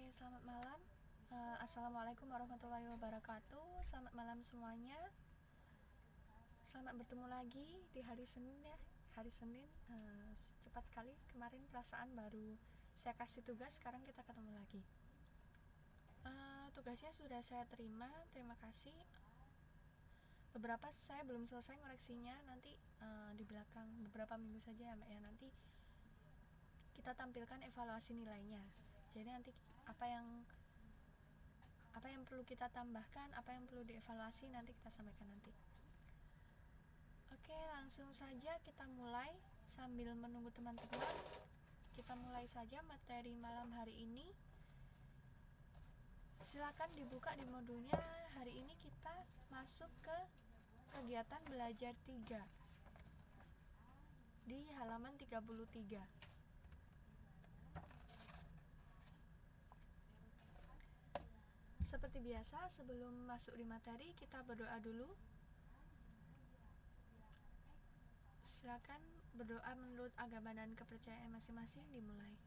Selamat malam. Assalamualaikum warahmatullahi wabarakatuh. Selamat malam semuanya. Selamat bertemu lagi di hari Senin ya. Hari Senin cepat sekali. Kemarin perasaan baru saya kasih tugas, sekarang kita ketemu lagi. Tugasnya sudah saya terima, terima kasih. Beberapa saya belum selesai ngoreksinya, nanti di belakang beberapa minggu saja ya Mbak ya. Nanti kita tampilkan evaluasi nilainya. Jadi nanti apa yang perlu kita tambahkan, apa yang perlu dievaluasi, nanti kita sampaikan nanti. Oke, langsung saja kita mulai. Sambil menunggu teman-teman, kita mulai saja materi malam hari ini. Silakan dibuka di modulnya. Hari ini kita masuk ke kegiatan belajar 3 di halaman 33. Seperti biasa, sebelum masuk di materi, kita berdoa dulu. Silakan berdoa menurut agama dan kepercayaan masing-masing, dimulai.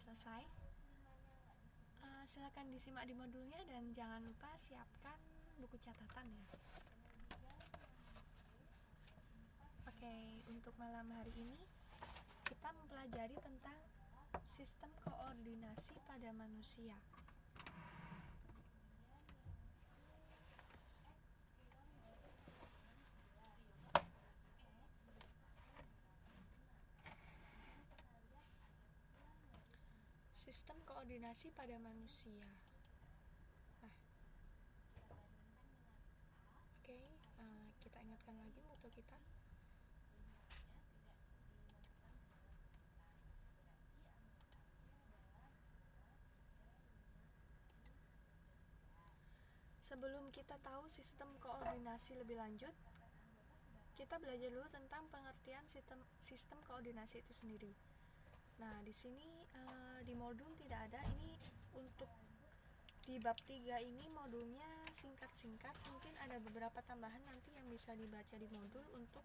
Selesai. Silakan disimak di modulnya dan jangan lupa siapkan buku catatan ya. Oke, untuk malam hari ini kita mempelajari tentang sistem koordinasi pada manusia. Sistem koordinasi pada manusia. Oke, kita ingatkan lagi moto kita. Sebelum kita tahu sistem koordinasi lebih lanjut, kita belajar dulu tentang pengertian sistem koordinasi itu sendiri. Nah, di sini di modul tidak ada. Ini untuk di bab 3 ini modulnya singkat-singkat. Mungkin ada beberapa tambahan nanti yang bisa dibaca di modul untuk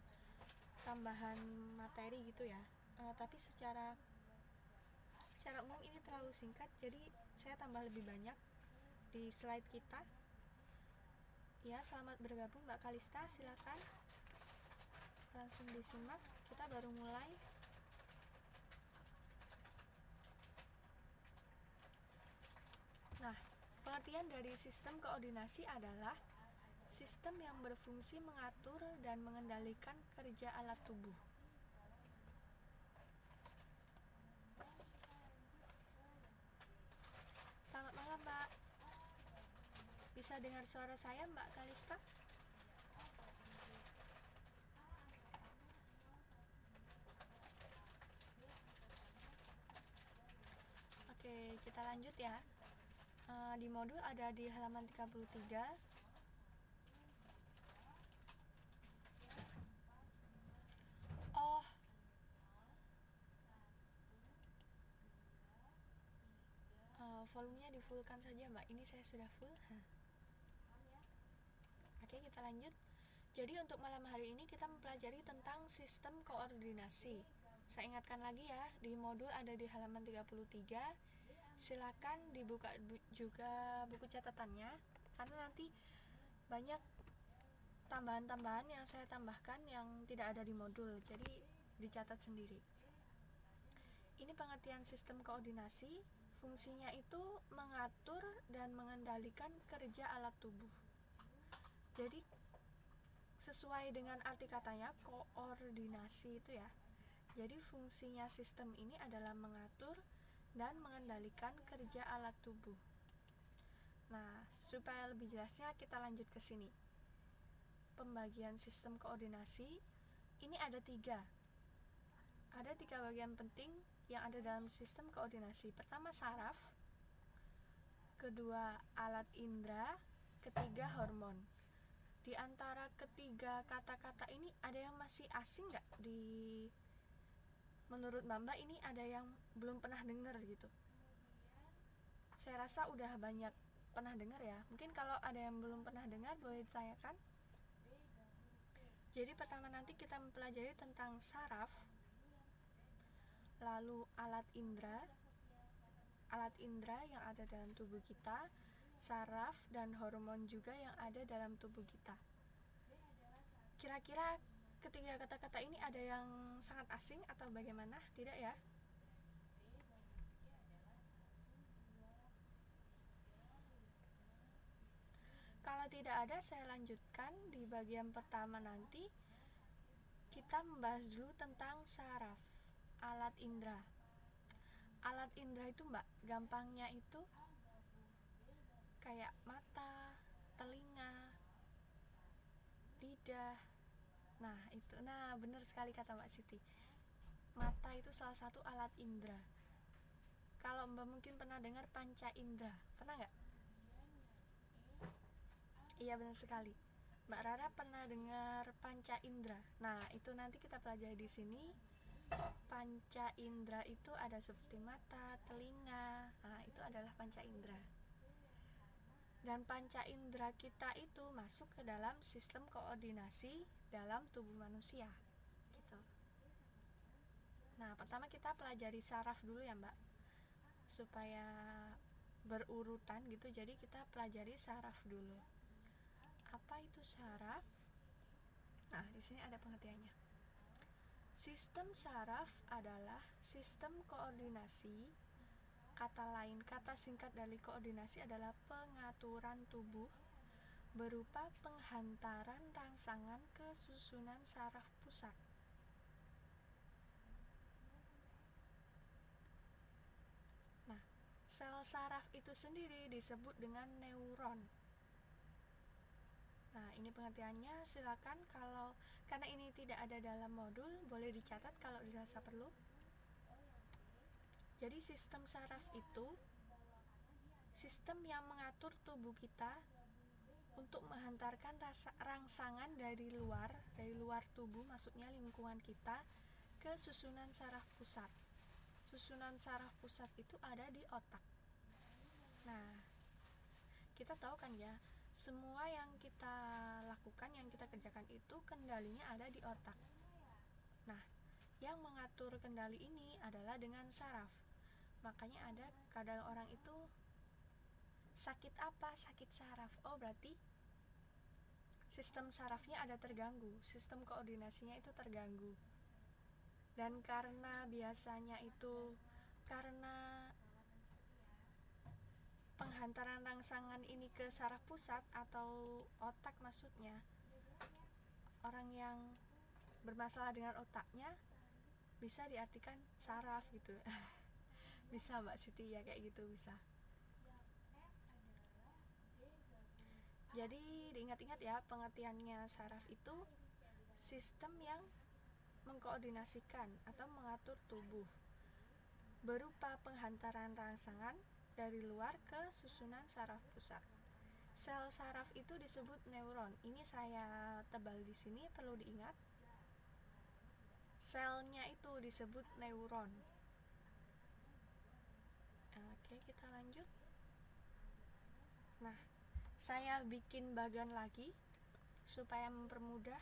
tambahan materi gitu ya. Tapi secara umum ini terlalu singkat, jadi saya tambah lebih banyak di slide kita. Ya, selamat bergabung Mbak Kalista, silakan langsung disimak, kita baru mulai. Nah, pengertian dari sistem koordinasi adalah sistem yang berfungsi mengatur dan mengendalikan kerja alat tubuh. Selamat malam Mbak. Bisa dengar suara saya Mbak Kalista? Oke, kita lanjut ya. Di modul ada di halaman 33. Oh, volumenya di fullkan saja Mbak. Ini saya sudah full. Oke, kita lanjut. Jadi untuk malam hari ini kita mempelajari tentang sistem koordinasi. Saya ingatkan lagi ya, di modul ada di halaman 33. Silakan dibuka juga buku catatannya, karena nanti banyak tambahan-tambahan yang saya tambahkan yang tidak ada di modul, jadi dicatat sendiri. Ini pengertian sistem koordinasi. Fungsinya itu mengatur dan mengendalikan kerja alat tubuh. Jadi sesuai dengan arti katanya, koordinasi itu ya. Jadi fungsinya sistem ini adalah mengatur dan mengendalikan kerja alat tubuh. Nah, supaya lebih jelasnya kita lanjut ke sini. Pembagian sistem koordinasi ini ada 3. Ada 3 bagian penting yang ada dalam sistem koordinasi. Pertama saraf, kedua alat indera, ketiga hormon. Di antara ketiga kata-kata ini ada yang masih asing nggak? Menurut Mbak ini ada yang belum pernah dengar gitu? Saya rasa udah banyak pernah dengar ya. Mungkin kalau ada yang belum pernah dengar boleh ditanyakan. Jadi pertama nanti kita mempelajari tentang saraf, lalu alat indera yang ada dalam tubuh kita, saraf dan hormon juga yang ada dalam tubuh kita. Kira-kira ketiga kata-kata ini ada yang sangat asing atau bagaimana? Tidak ya? Kalau tidak ada, saya lanjutkan di bagian pertama nanti. Kita membahas dulu tentang saraf, alat indera. Alat indera itu Mbak, gampangnya itu kayak mata, telinga, lidah. Nah benar sekali kata Mbak Siti. Mata itu salah satu alat indera. Kalau Mbak mungkin pernah dengar panca indera, pernah nggak? Iya benar sekali. Mbak Rara pernah dengar panca indera. Nah itu nanti kita pelajari di sini. Panca indera itu ada seperti mata, telinga. Nah itu adalah panca indera. Dan panca indera kita itu masuk ke dalam sistem koordinasi dalam tubuh manusia gitu. Nah pertama kita pelajari saraf dulu ya Mbak, supaya berurutan gitu. Jadi kita pelajari saraf dulu. Apa itu saraf? Nah di sini ada pengertiannya. Sistem saraf adalah sistem koordinasi. Kata lain, kata singkat dari koordinasi adalah pengaturan tubuh berupa penghantaran rangsangan ke susunan saraf pusat. Nah, sel saraf itu sendiri disebut dengan neuron. Nah, ini pengertiannya, silakan karena ini tidak ada dalam modul, boleh dicatat kalau dirasa perlu. Jadi sistem saraf itu sistem yang mengatur tubuh kita untuk menghantarkan rangsangan dari luar tubuh, maksudnya lingkungan kita, ke susunan saraf pusat. Susunan saraf pusat itu ada di otak. Nah, kita tahu kan ya, semua yang kita lakukan, yang kita kerjakan itu kendalinya ada di otak. Nah, yang mengatur kendali ini adalah dengan saraf. Makanya ada kadang orang itu sakit apa? Sakit saraf. Oh, berarti sistem sarafnya ada terganggu, sistem koordinasinya itu terganggu. Dan karena biasanya itu karena penghantaran rangsangan ini ke saraf pusat atau otak, maksudnya orang yang bermasalah dengan otaknya bisa diartikan saraf gitu. Bisa Mbak Siti ya, kayak gitu bisa. Jadi diingat-ingat ya, pengertiannya saraf itu sistem yang mengkoordinasikan atau mengatur tubuh berupa penghantaran rangsangan dari luar ke susunan saraf pusat. Sel saraf itu disebut neuron. Ini saya tebal di sini, perlu diingat. Selnya itu disebut neuron. Oke, kita lanjut. Nah, saya bikin bagan lagi supaya mempermudah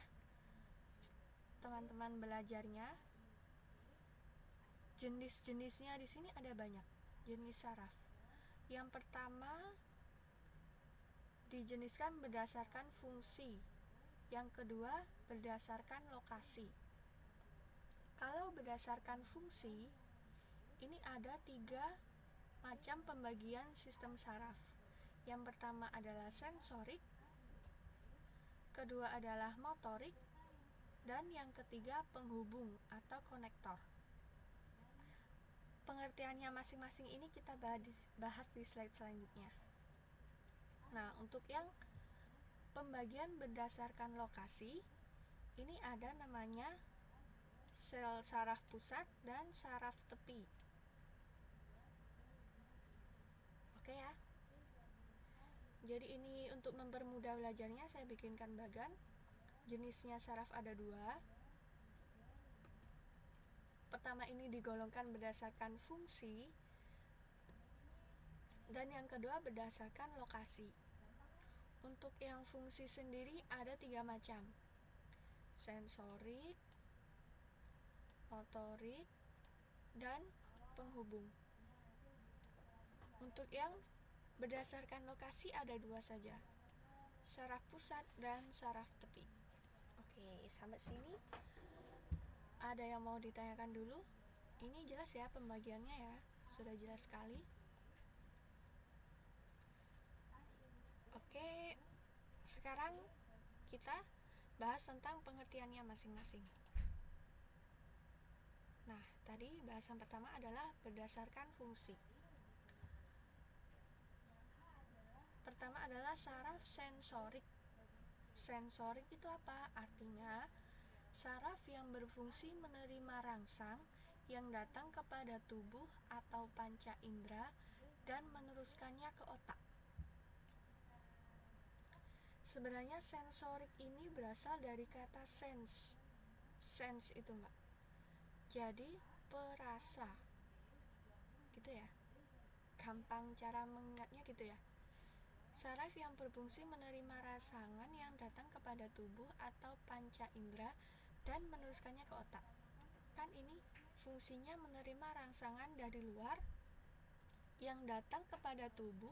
teman-teman belajarnya. Jenis-jenisnya di sini ada banyak. Jenis saraf. Yang pertama dijeniskan berdasarkan fungsi. Yang kedua berdasarkan lokasi. Kalau berdasarkan fungsi, ini ada 3 macam pembagian sistem saraf. Yang pertama adalah sensorik, kedua adalah motorik, dan yang ketiga penghubung atau konektor. Pengertiannya masing-masing ini kita bahas di slide selanjutnya. Nah, untuk yang pembagian berdasarkan lokasi, ini ada namanya sel saraf pusat dan saraf tepi. Oke ya. Jadi ini untuk mempermudah belajarnya saya bikinkan bagan. Jenisnya saraf ada 2. Pertama ini digolongkan berdasarkan fungsi, dan yang kedua berdasarkan lokasi. Untuk yang fungsi sendiri ada 3 macam. sensorik, motorik, dan penghubung. Untuk yang berdasarkan lokasi ada 2 saja, saraf pusat dan saraf tepi. Oke, sampai sini ada yang mau ditanyakan dulu? Ini jelas ya pembagiannya ya, sudah jelas sekali. Oke, sekarang kita bahas tentang pengertiannya masing-masing. Nah, tadi bahasan pertama adalah berdasarkan fungsi. Pertama adalah saraf sensorik. Sensorik itu apa? Artinya saraf yang berfungsi menerima rangsang yang datang kepada tubuh atau panca indera dan meneruskannya ke otak. Sebenarnya sensorik ini berasal dari kata sense. Sense itu Mbak. Jadi perasa. Gitu ya. Gampang cara mengingatnya gitu ya. Saraf yang berfungsi menerima rangsangan yang datang kepada tubuh atau panca indera dan meneruskannya ke otak. Kan ini fungsinya menerima rangsangan dari luar yang datang kepada tubuh.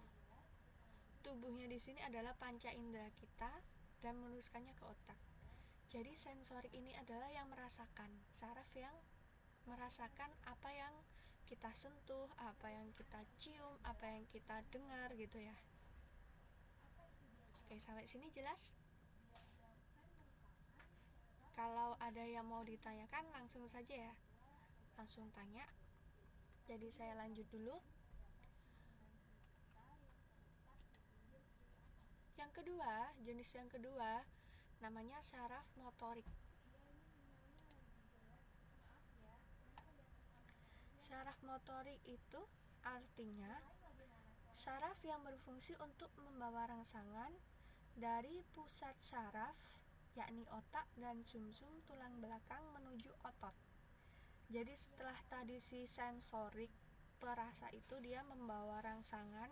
Tubuhnya di sini adalah panca indera kita dan meneruskannya ke otak. Jadi sensorik ini adalah yang merasakan, saraf yang merasakan apa yang kita sentuh, apa yang kita cium, apa yang kita dengar gitu ya. Oke, sampai sini jelas? Kalau ada yang mau ditanyakan langsung saja ya. Langsung tanya. Jadi saya lanjut dulu. Yang kedua, jenis yang kedua namanya saraf motorik. Saraf motorik itu artinya saraf yang berfungsi untuk membawa rangsangan dari pusat saraf, yakni otak dan sumsum tulang belakang menuju otot. Jadi setelah tadi si sensorik, perasa itu dia membawa rangsangan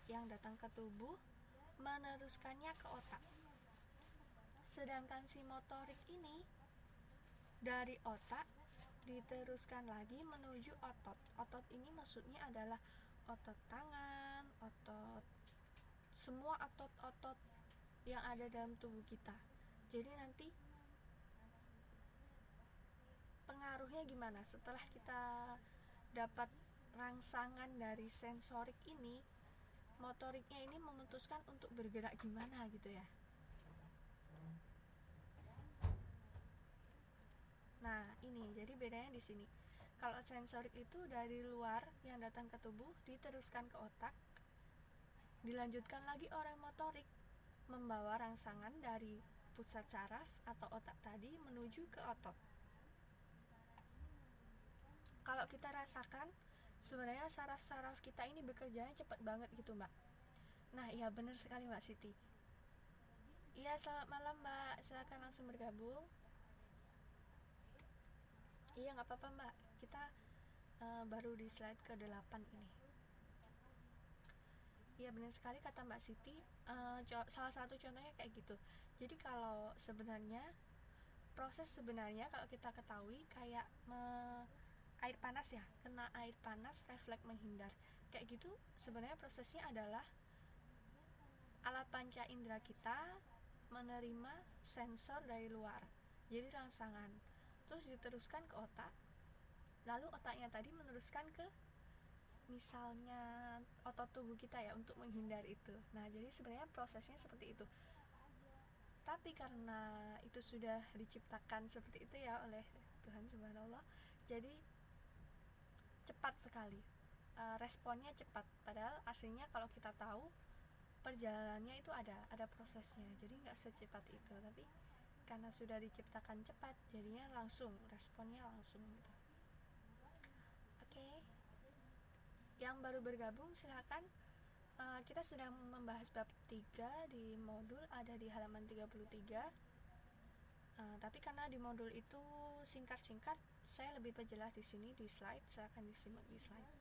yang datang ke tubuh, meneruskannya ke otak. Sedangkan si motorik ini dari otak diteruskan lagi menuju otot. Otot ini maksudnya adalah otot tangan, otot, semua otot-otot yang ada dalam tubuh kita. Jadi nanti pengaruhnya gimana? Setelah kita dapat rangsangan dari sensorik ini, motoriknya ini memutuskan untuk bergerak gimana gitu ya. Nah, ini jadi bedanya di sini. Kalau sensorik itu dari luar yang datang ke tubuh diteruskan ke otak, dilanjutkan lagi oleh motorik membawa rangsangan dari pusat saraf atau otak tadi menuju ke otot. Kalau kita rasakan, sebenarnya saraf-saraf kita ini bekerjanya cepat banget gitu Mbak. Nah, iya benar sekali Mbak Siti. Iya, selamat malam Mbak, silakan langsung bergabung. Iya, nggak apa-apa Mbak, kita baru di slide ke-8 ini. Iya benar sekali kata Mbak Siti, salah satu contohnya kayak gitu. Jadi kalau sebenarnya proses sebenarnya kalau kita ketahui kayak air panas ya, kena air panas refleks menghindar kayak gitu. Sebenarnya prosesnya adalah alat panca indera kita menerima sensor dari luar, jadi rangsangan, terus diteruskan ke otak, lalu otaknya tadi meneruskan ke misalnya otot tubuh kita ya untuk menghindar itu. Nah, jadi sebenarnya prosesnya seperti itu. Tapi karena itu sudah diciptakan seperti itu ya oleh Tuhan Subhanallah, jadi cepat sekali, responnya cepat. Padahal aslinya kalau kita tahu perjalanannya itu ada prosesnya, jadi nggak secepat itu. Tapi karena sudah diciptakan cepat, jadinya langsung, responnya langsung gitu. Oke. Yang baru bergabung silakan. Kita sedang membahas bab 3 di modul ada di halaman 33. Tapi karena di modul itu singkat-singkat, saya lebih perjelas di sini di slide. Silakan disimak di slide.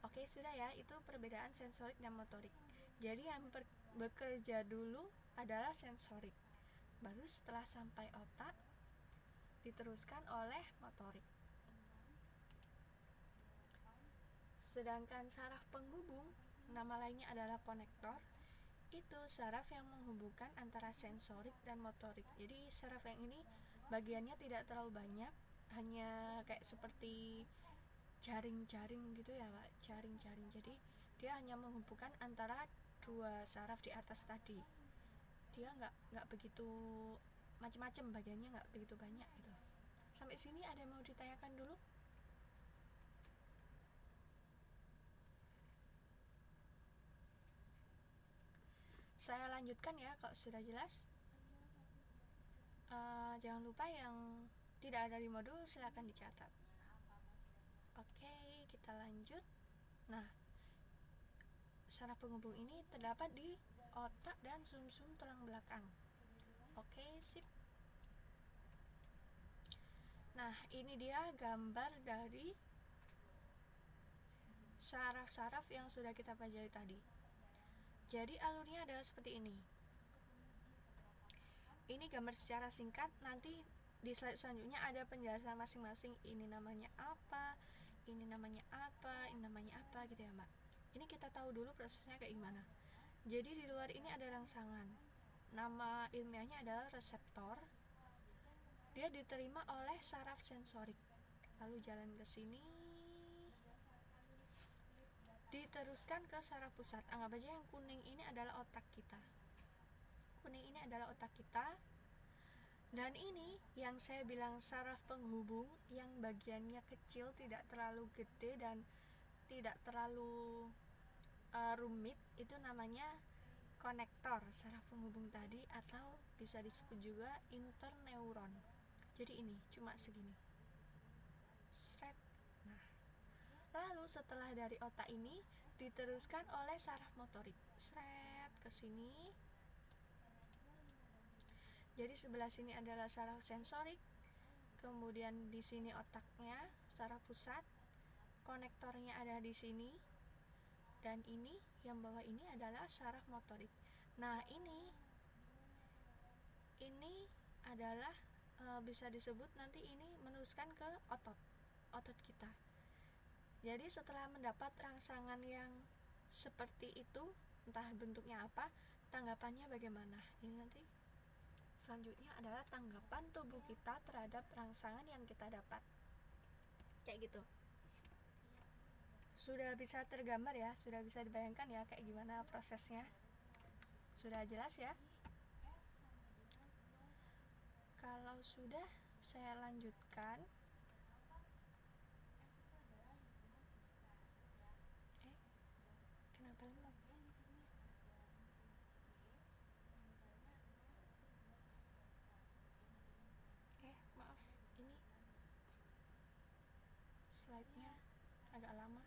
Oke, sudah ya. Itu perbedaan sensorik dan motorik. Jadi yang bekerja dulu adalah sensorik. Baru setelah sampai otak diteruskan oleh motorik. Sedangkan saraf penghubung, nama lainnya adalah konektor, itu saraf yang menghubungkan antara sensorik dan motorik. Jadi saraf yang ini bagiannya tidak terlalu banyak, hanya kayak seperti jaring-jaring gitu ya Pak, jaring-jaring. Jadi dia hanya menghubungkan antara dua saraf di atas tadi. Dia nggak begitu macam-macam, bagiannya nggak begitu banyak gitu. Sampai sini ada yang mau ditanyakan dulu? Saya lanjutkan ya kalau sudah jelas. Jangan lupa yang tidak ada di modul silakan dicatat. Oke, kita lanjut. Nah, saraf penghubung ini terdapat di otak dan sumsum tulang belakang. Oke, sip. Nah, ini dia gambar dari saraf-saraf yang sudah kita pelajari tadi. Jadi alurnya adalah seperti ini. Ini gambar secara singkat, nanti di slide selanjutnya ada penjelasan masing-masing. Ini namanya apa, ini namanya apa, ini namanya apa gitu ya Mbak. Ini kita tahu dulu prosesnya kayak gimana. Jadi di luar ini ada rangsangan. Nama ilmiahnya adalah reseptor. Dia diterima oleh saraf sensorik. Lalu jalan ke sini, diteruskan ke saraf pusat. Anggap aja yang kuning ini adalah otak kita. Kuning ini adalah otak kita. Dan ini yang saya bilang saraf penghubung, yang bagiannya kecil, tidak terlalu gede dan tidak terlalu rumit, itu namanya konektor saraf penghubung tadi, atau bisa disebut juga interneuron. Jadi ini cuma segini. Sret. Nah, lalu setelah dari otak ini diteruskan oleh saraf motorik. Sret ke sini. Jadi sebelah sini adalah saraf sensorik. Kemudian di sini otaknya, saraf pusat. Konektornya ada di sini. Dan ini yang bawah ini adalah saraf motorik. Nah, ini adalah bisa disebut nanti ini meneruskan ke otot kita. Jadi setelah mendapat rangsangan yang seperti itu, entah bentuknya apa, tanggapannya bagaimana? Ini nanti selanjutnya adalah tanggapan tubuh kita terhadap rangsangan yang kita dapat. Kayak gitu. Sudah bisa tergambar ya, sudah bisa dibayangkan ya kayak gimana prosesnya. Sudah jelas ya? Kalau sudah, saya lanjutkan. Kenapa lemot? Maaf, ini slide-nya agak lama.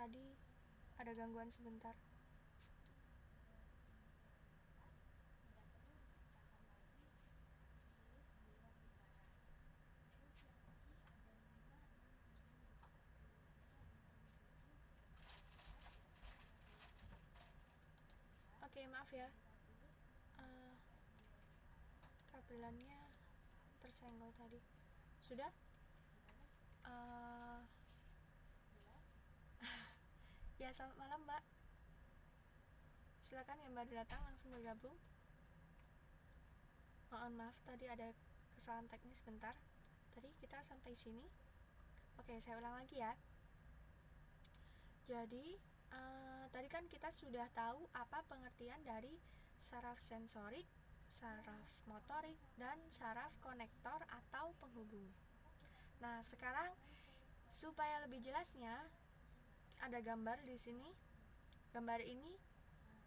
tadi ada gangguan sebentar. Oke, maaf ya, kabelannya tersenggol tadi. Sudah? Ya, selamat malam Mbak. Silakan yang baru datang langsung bergabung. Mohon maaf tadi ada kesalahan teknis sebentar. Tadi kita sampai sini. Oke, saya ulang lagi ya. Jadi tadi kan kita sudah tahu apa pengertian dari saraf sensorik, saraf motorik, dan saraf konektor atau penghubung. Nah, sekarang supaya lebih jelasnya ada gambar di sini. Gambar ini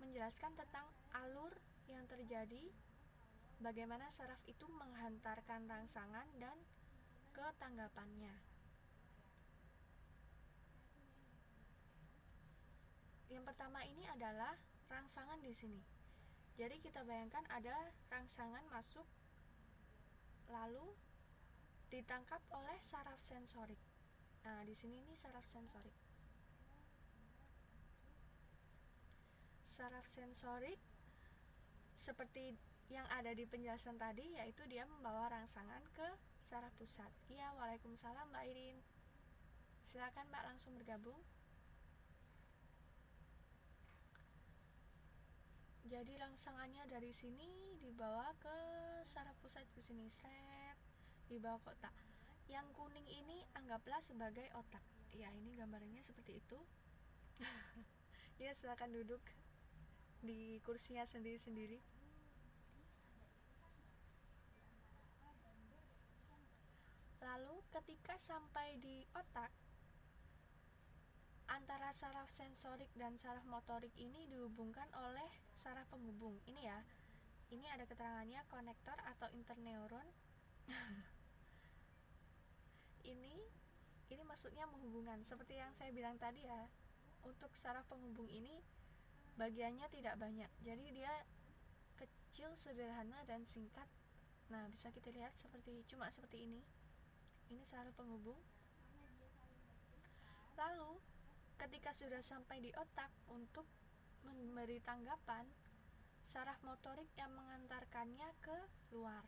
menjelaskan tentang alur yang terjadi, bagaimana saraf itu menghantarkan rangsangan dan ke tanggapannya. Yang pertama ini adalah rangsangan di sini. Jadi kita bayangkan ada rangsangan masuk lalu ditangkap oleh saraf sensorik. Nah, di sini ini saraf sensorik. Saraf sensorik seperti yang ada di penjelasan tadi, yaitu dia membawa rangsangan ke saraf pusat. Iya, waalaikumsalam Mbak Irin. Silakan Mbak langsung bergabung. Jadi rangsangannya dari sini dibawa ke saraf pusat ke sini, seret, dibawa ke otak. Yang kuning ini anggaplah sebagai otak. Ya, ini gambarnya seperti itu. Ya, silakan duduk di kursinya sendiri-sendiri. Lalu ketika sampai di otak, antara saraf sensorik dan saraf motorik ini dihubungkan oleh saraf penghubung. Ini ya. Ini ada keterangannya konektor atau interneuron. Ini maksudnya menghubungkan. Seperti yang saya bilang tadi ya. Untuk saraf penghubung ini bagiannya tidak banyak. Jadi dia kecil, sederhana dan singkat. Nah, bisa kita lihat cuma seperti ini. Ini saraf penghubung. Lalu ketika sudah sampai di otak untuk memberi tanggapan, saraf motorik yang mengantarkannya ke luar.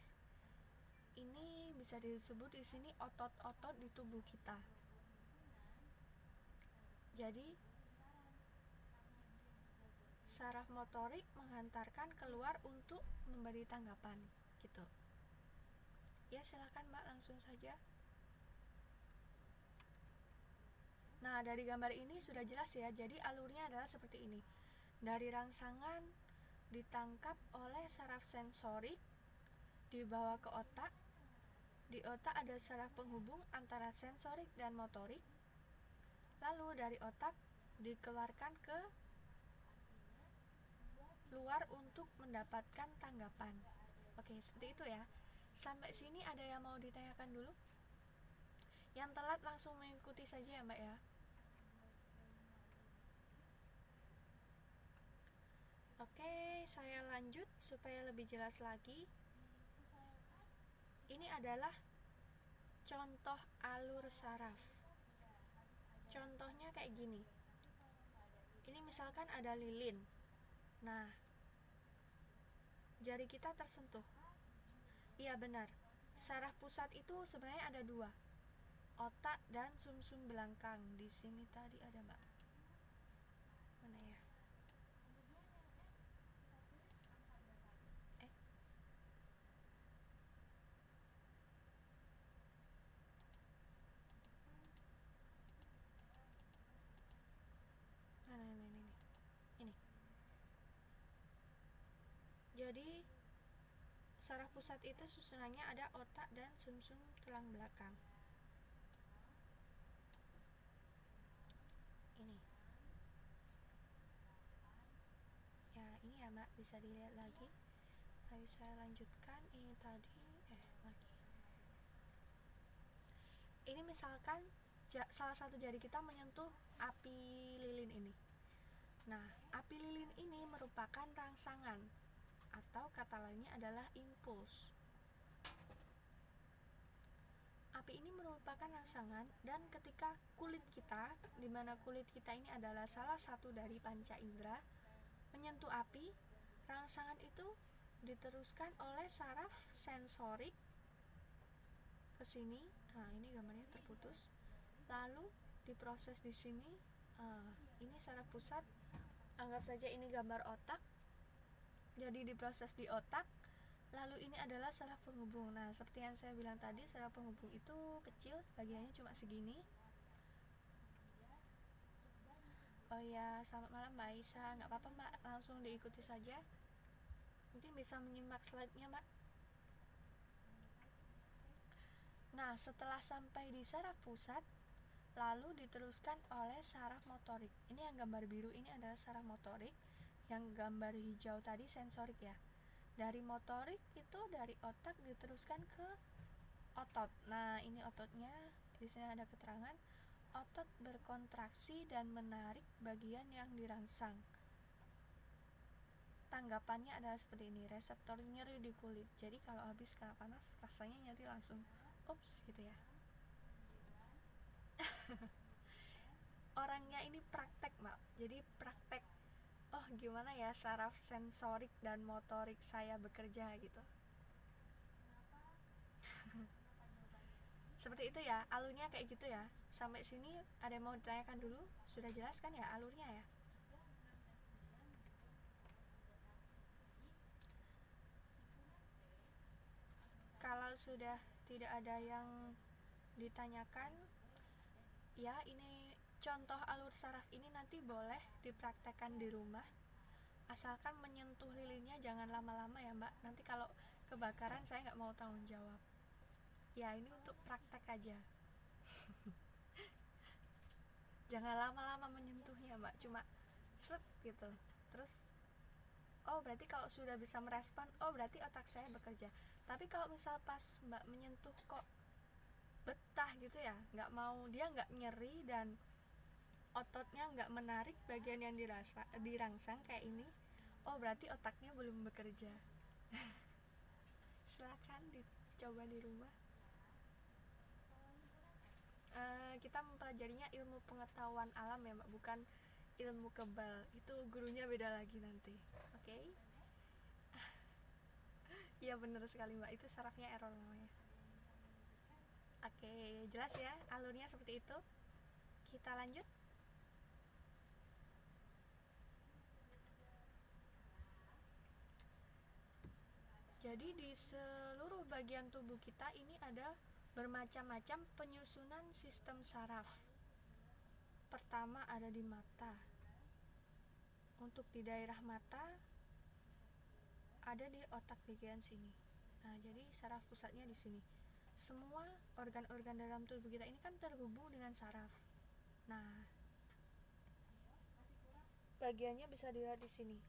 Ini bisa disebut di sini otot-otot di tubuh kita. Jadi saraf motorik menghantarkan keluar untuk memberi tanggapan, gitu. Ya, silakan Mbak, langsung saja. Nah, dari gambar ini sudah jelas ya. Jadi alurnya adalah seperti ini. Dari rangsangan ditangkap oleh saraf sensorik, dibawa ke otak. Di otak ada saraf penghubung antara sensorik dan motorik. Lalu dari otak dikeluarkan ke luar untuk mendapatkan tanggapan. Oke, seperti itu ya. Sampai sini ada yang mau ditanyakan dulu? Yang telat langsung mengikuti saja ya Mbak ya. Oke, saya lanjut supaya lebih jelas lagi. Ini adalah contoh alur saraf. Contohnya kayak gini. Ini misalkan ada lilin. Nah, jari kita tersentuh. Iya benar. Saraf pusat itu sebenarnya ada dua. Otak dan sumsum belakang. Di sini tadi ada Mbak. Mana ya? Ini. Jadi saraf pusat itu susunannya ada otak dan sumsum tulang belakang. Ini. Ya, ini ya Mbak, bisa dilihat lagi. Ayo saya lanjutkan. Ini tadi lagi. Ini misalkan salah satu jari kita menyentuh api lilin ini. Nah, api lilin ini merupakan rangsangan atau kata lainnya adalah impuls. Api ini merupakan rangsangan, dan ketika kulit kita, di mana kulit kita ini adalah salah satu dari panca indera, menyentuh api, rangsangan itu diteruskan oleh saraf sensorik ke sini. Nah, ini gambarnya terputus. Lalu diproses di sini. Ini saraf pusat. Anggap saja ini gambar otak. Jadi diproses di otak. Lalu ini adalah saraf penghubung. Nah, seperti yang saya bilang tadi, saraf penghubung itu kecil, bagiannya cuma segini. Oh ya, selamat malam Mbak Aisyah. Nggak apa-apa Mbak, langsung diikuti saja. Mungkin bisa menyimak slide-nya Mbak. Nah, setelah sampai di saraf pusat, lalu diteruskan oleh saraf motorik. Ini yang gambar biru ini adalah saraf motorik, yang gambar hijau tadi sensorik ya. Dari motorik itu dari otak diteruskan ke otot. Nah, ini ototnya. Di sini ada keterangan otot berkontraksi dan menarik bagian yang dirangsang. Tanggapannya adalah seperti ini, reseptor nyeri di kulit. Jadi kalau habis kena panas rasanya nyeri langsung ups gitu ya. Orangnya ini praktek Mak. Jadi praktek, oh gimana ya saraf sensorik dan motorik saya bekerja gitu. Seperti itu ya, alurnya kayak gitu ya. Sampai sini ada yang mau ditanyakan dulu? Sudah jelas kan ya alurnya ya? Kalau sudah tidak ada yang ditanyakan, ya ini contoh alur saraf ini nanti boleh dipraktekkan di rumah. Asalkan menyentuh lilinnya jangan lama-lama ya Mbak. Nanti kalau kebakaran saya nggak mau tanggung jawab. Ya ini untuk praktek aja. Jangan lama-lama menyentuhnya Mbak, cuma srep gitu. Terus oh berarti kalau sudah bisa merespon, oh berarti otak saya bekerja. Tapi kalau misal pas Mbak menyentuh kok betah gitu ya, nggak mau, dia nggak nyeri dan ototnya nggak menarik bagian yang dirangsang kayak ini, oh berarti otaknya belum bekerja. Silakan dicoba di rumah. Kita mempelajarinya ilmu pengetahuan alam ya Mbak, bukan ilmu kebal. Itu gurunya beda lagi nanti. Oke? Iya bener sekali Mbak, itu sarafnya error namanya. Oke, jelas ya alurnya seperti itu. Kita lanjut. Jadi di seluruh bagian tubuh kita ini ada bermacam-macam penyusunan sistem saraf. Pertama ada di mata. Untuk di daerah mata ada di otak bagian sini. Nah, jadi saraf pusatnya di sini. Semua organ-organ dalam tubuh kita ini kan terhubung dengan saraf. Nah, bagiannya bisa dilihat di sini.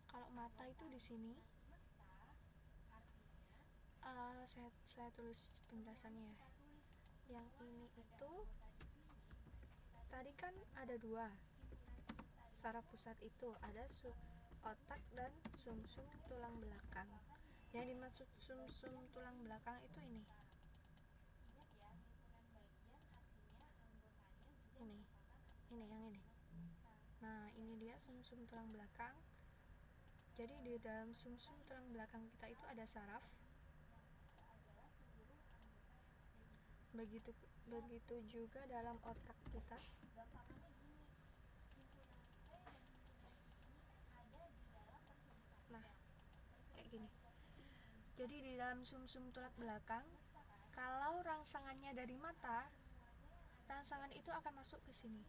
Kalau mata itu di sini. Saya tulis penjelasannya. Yang ini itu tadi kan ada dua saraf pusat itu, ada otak dan sumsum tulang belakang. Yang dimaksud sumsum tulang belakang itu ini yang ini. Nah, ini dia sumsum tulang belakang. Jadi di dalam sumsum tulang belakang kita itu ada saraf. Begitu juga dalam otak kita. Nah, kayak gini. Jadi di dalam sumsum tulang belakang, kalau rangsangannya dari mata, rangsangan itu akan masuk ke sini,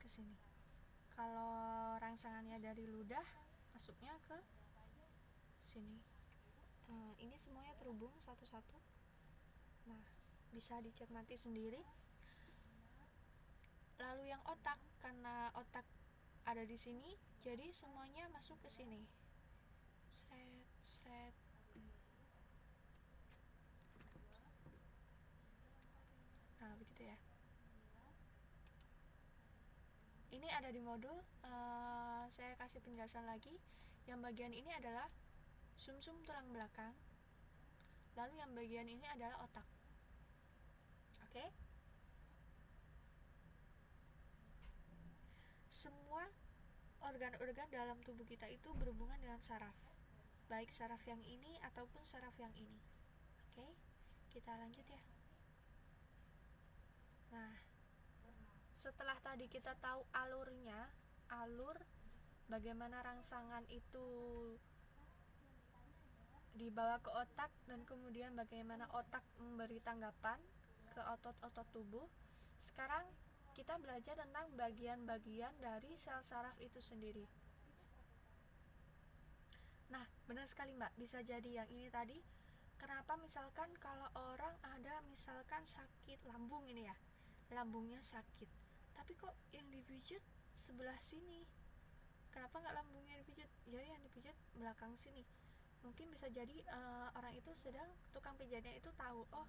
ke sini. Kalau rangsangannya dari ludah, masuknya ke sini. Ini semuanya terhubung satu-satu. Nah, bisa dicermati sendiri. Lalu yang otak, karena otak ada di sini, jadi semuanya masuk ke sini. ada di modul. Saya kasih penjelasan lagi. Yang bagian ini adalah sumsum tulang belakang, lalu yang bagian ini adalah otak. Oke? Semua organ-organ dalam tubuh kita itu berhubungan dengan saraf, baik saraf yang ini ataupun saraf yang ini. Oke, kita lanjut ya. Nah, setelah tadi kita tahu alurnya, alur bagaimana rangsangan itu dibawa ke otak dan kemudian bagaimana otak memberi tanggapan ke otot-otot tubuh. Sekarang kita belajar tentang bagian-bagian dari sel saraf itu sendiri. Nah, benar sekali Mbak, bisa jadi yang ini tadi. Kenapa misalkan kalau orang ada misalkan sakit lambung ini ya, lambungnya sakit, tapi kok yang dipijat sebelah sini, kenapa nggak lambungnya dipijat? Jadi yang dipijat belakang sini. Mungkin bisa jadi orang itu sedang, tukang pijatnya itu tahu, oh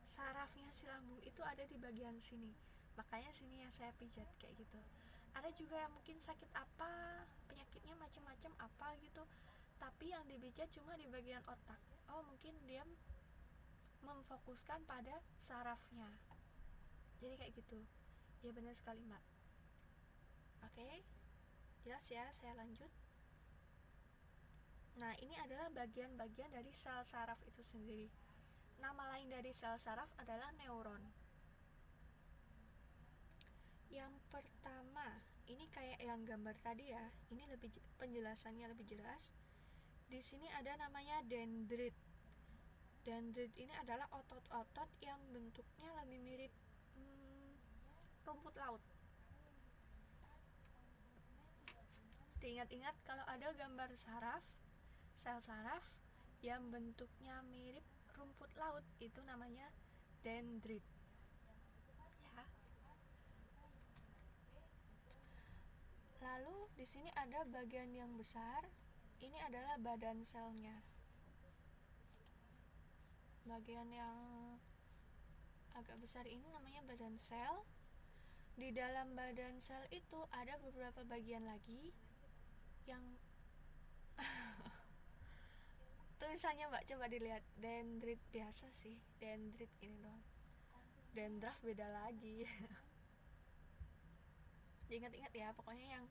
sarafnya si lambung itu ada di bagian sini, makanya sini ya saya pijat, kayak gitu. Ada juga yang mungkin sakit apa, penyakitnya macam-macam apa gitu, tapi yang dipijat cuma di bagian otak. Oh mungkin dia memfokuskan pada sarafnya, jadi kayak gitu. Ya benar sekali Mbak. Oke, jelas ya, saya lanjut. Nah, ini adalah bagian-bagian dari sel saraf itu sendiri. Nama lain dari sel saraf adalah neuron. Yang pertama, ini kayak yang gambar tadi ya. Ini lebih penjelasannya lebih jelas. Di sini ada namanya dendrit. Dendrit ini adalah otot-otot yang bentuknya lebih mirip rumput laut. Diingat-ingat kalau ada gambar saraf, sel saraf yang bentuknya mirip rumput laut, itu namanya dendrit. Ya. Lalu di sini ada bagian yang besar. Ini adalah badan selnya. Bagian yang agak besar ini namanya badan sel. Di dalam badan sel itu ada beberapa bagian lagi yang tulisannya Mbak coba dilihat, dendrit biasa sih, dendrit ini doang. Dendraf beda lagi. Ingat-ingat ya, pokoknya yang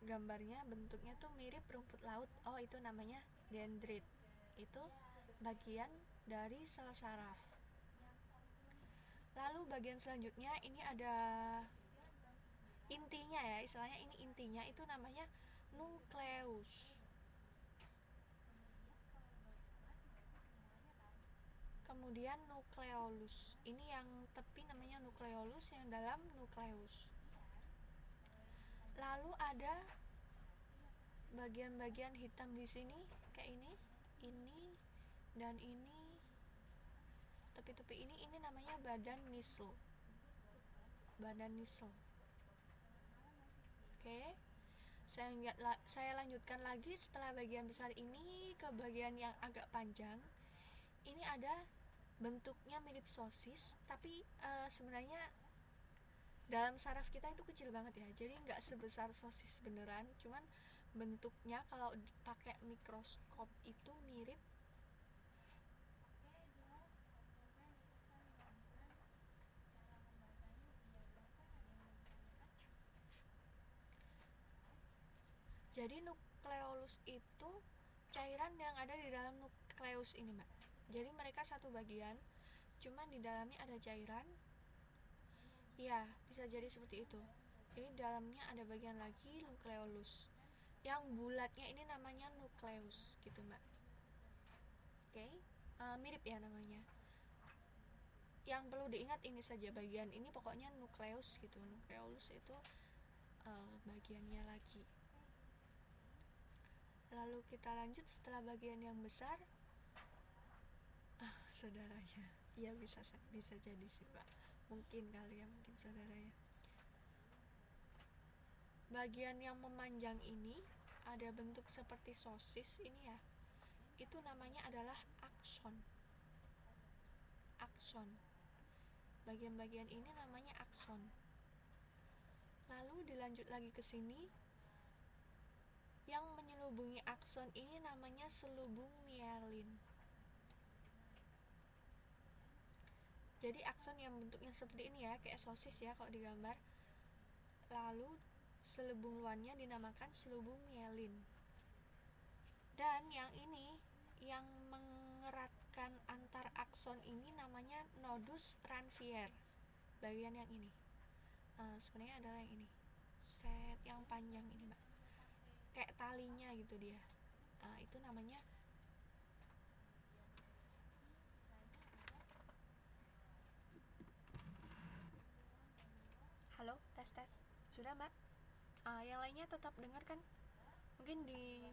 gambarnya bentuknya tuh mirip rumput laut, oh itu namanya dendrit. Itu bagian dari sel saraf. Lalu bagian selanjutnya ini ada intinya ya, istilahnya ini intinya, itu namanya nukleus. Kemudian nukleolus, ini yang tepi namanya nukleolus, yang dalam nukleus. Lalu ada bagian-bagian hitam di sini kayak ini dan ini, tepi-tepi ini namanya badan nisl. Badan nisl. Oke. Saya lanjutkan lagi setelah bagian besar ini ke bagian yang agak panjang. Ini ada bentuknya mirip sosis, tapi sebenarnya dalam saraf kita itu kecil banget ya, jadi nggak sebesar sosis beneran, cuman bentuknya kalau pakai mikroskop itu mirip. Jadi nukleolus itu cairan yang ada di dalam nukleus ini Mbak. Jadi mereka satu bagian, cuman di dalamnya ada cairan. Ya, bisa jadi seperti itu. Jadi dalamnya ada bagian lagi nukleolus. Yang bulatnya ini namanya nukleus gitu Mbak. Oke, mirip ya namanya. Yang perlu diingat ini saja, bagian ini pokoknya nukleus gitu. Nukleolus itu bagiannya lagi. Lalu kita lanjut setelah bagian yang besar. Saudaranya. Ya bisa jadi sih Pak. Mungkin kali ya, mungkin saudaranya. Bagian yang memanjang ini ada bentuk seperti sosis ini ya. Itu namanya adalah akson. Akson. Bagian-bagian ini namanya akson. Lalu dilanjut lagi ke sini, yang menyelubungi akson ini namanya selubung mielin. Jadi akson yang bentuknya seperti ini ya, kayak sosis ya kalau digambar. Lalu selubung luarnya dinamakan selubung mielin. Dan yang ini, yang mengeratkan antar akson ini namanya nodus Ranvier. Bagian yang ini. Sebenarnya adalah yang ini. Thread yang panjang ini, Mbak. Kayak talinya gitu dia. Itu namanya halo, tes. Sudah, Mbak? Yang lainnya tetap dengar kan? Mungkin di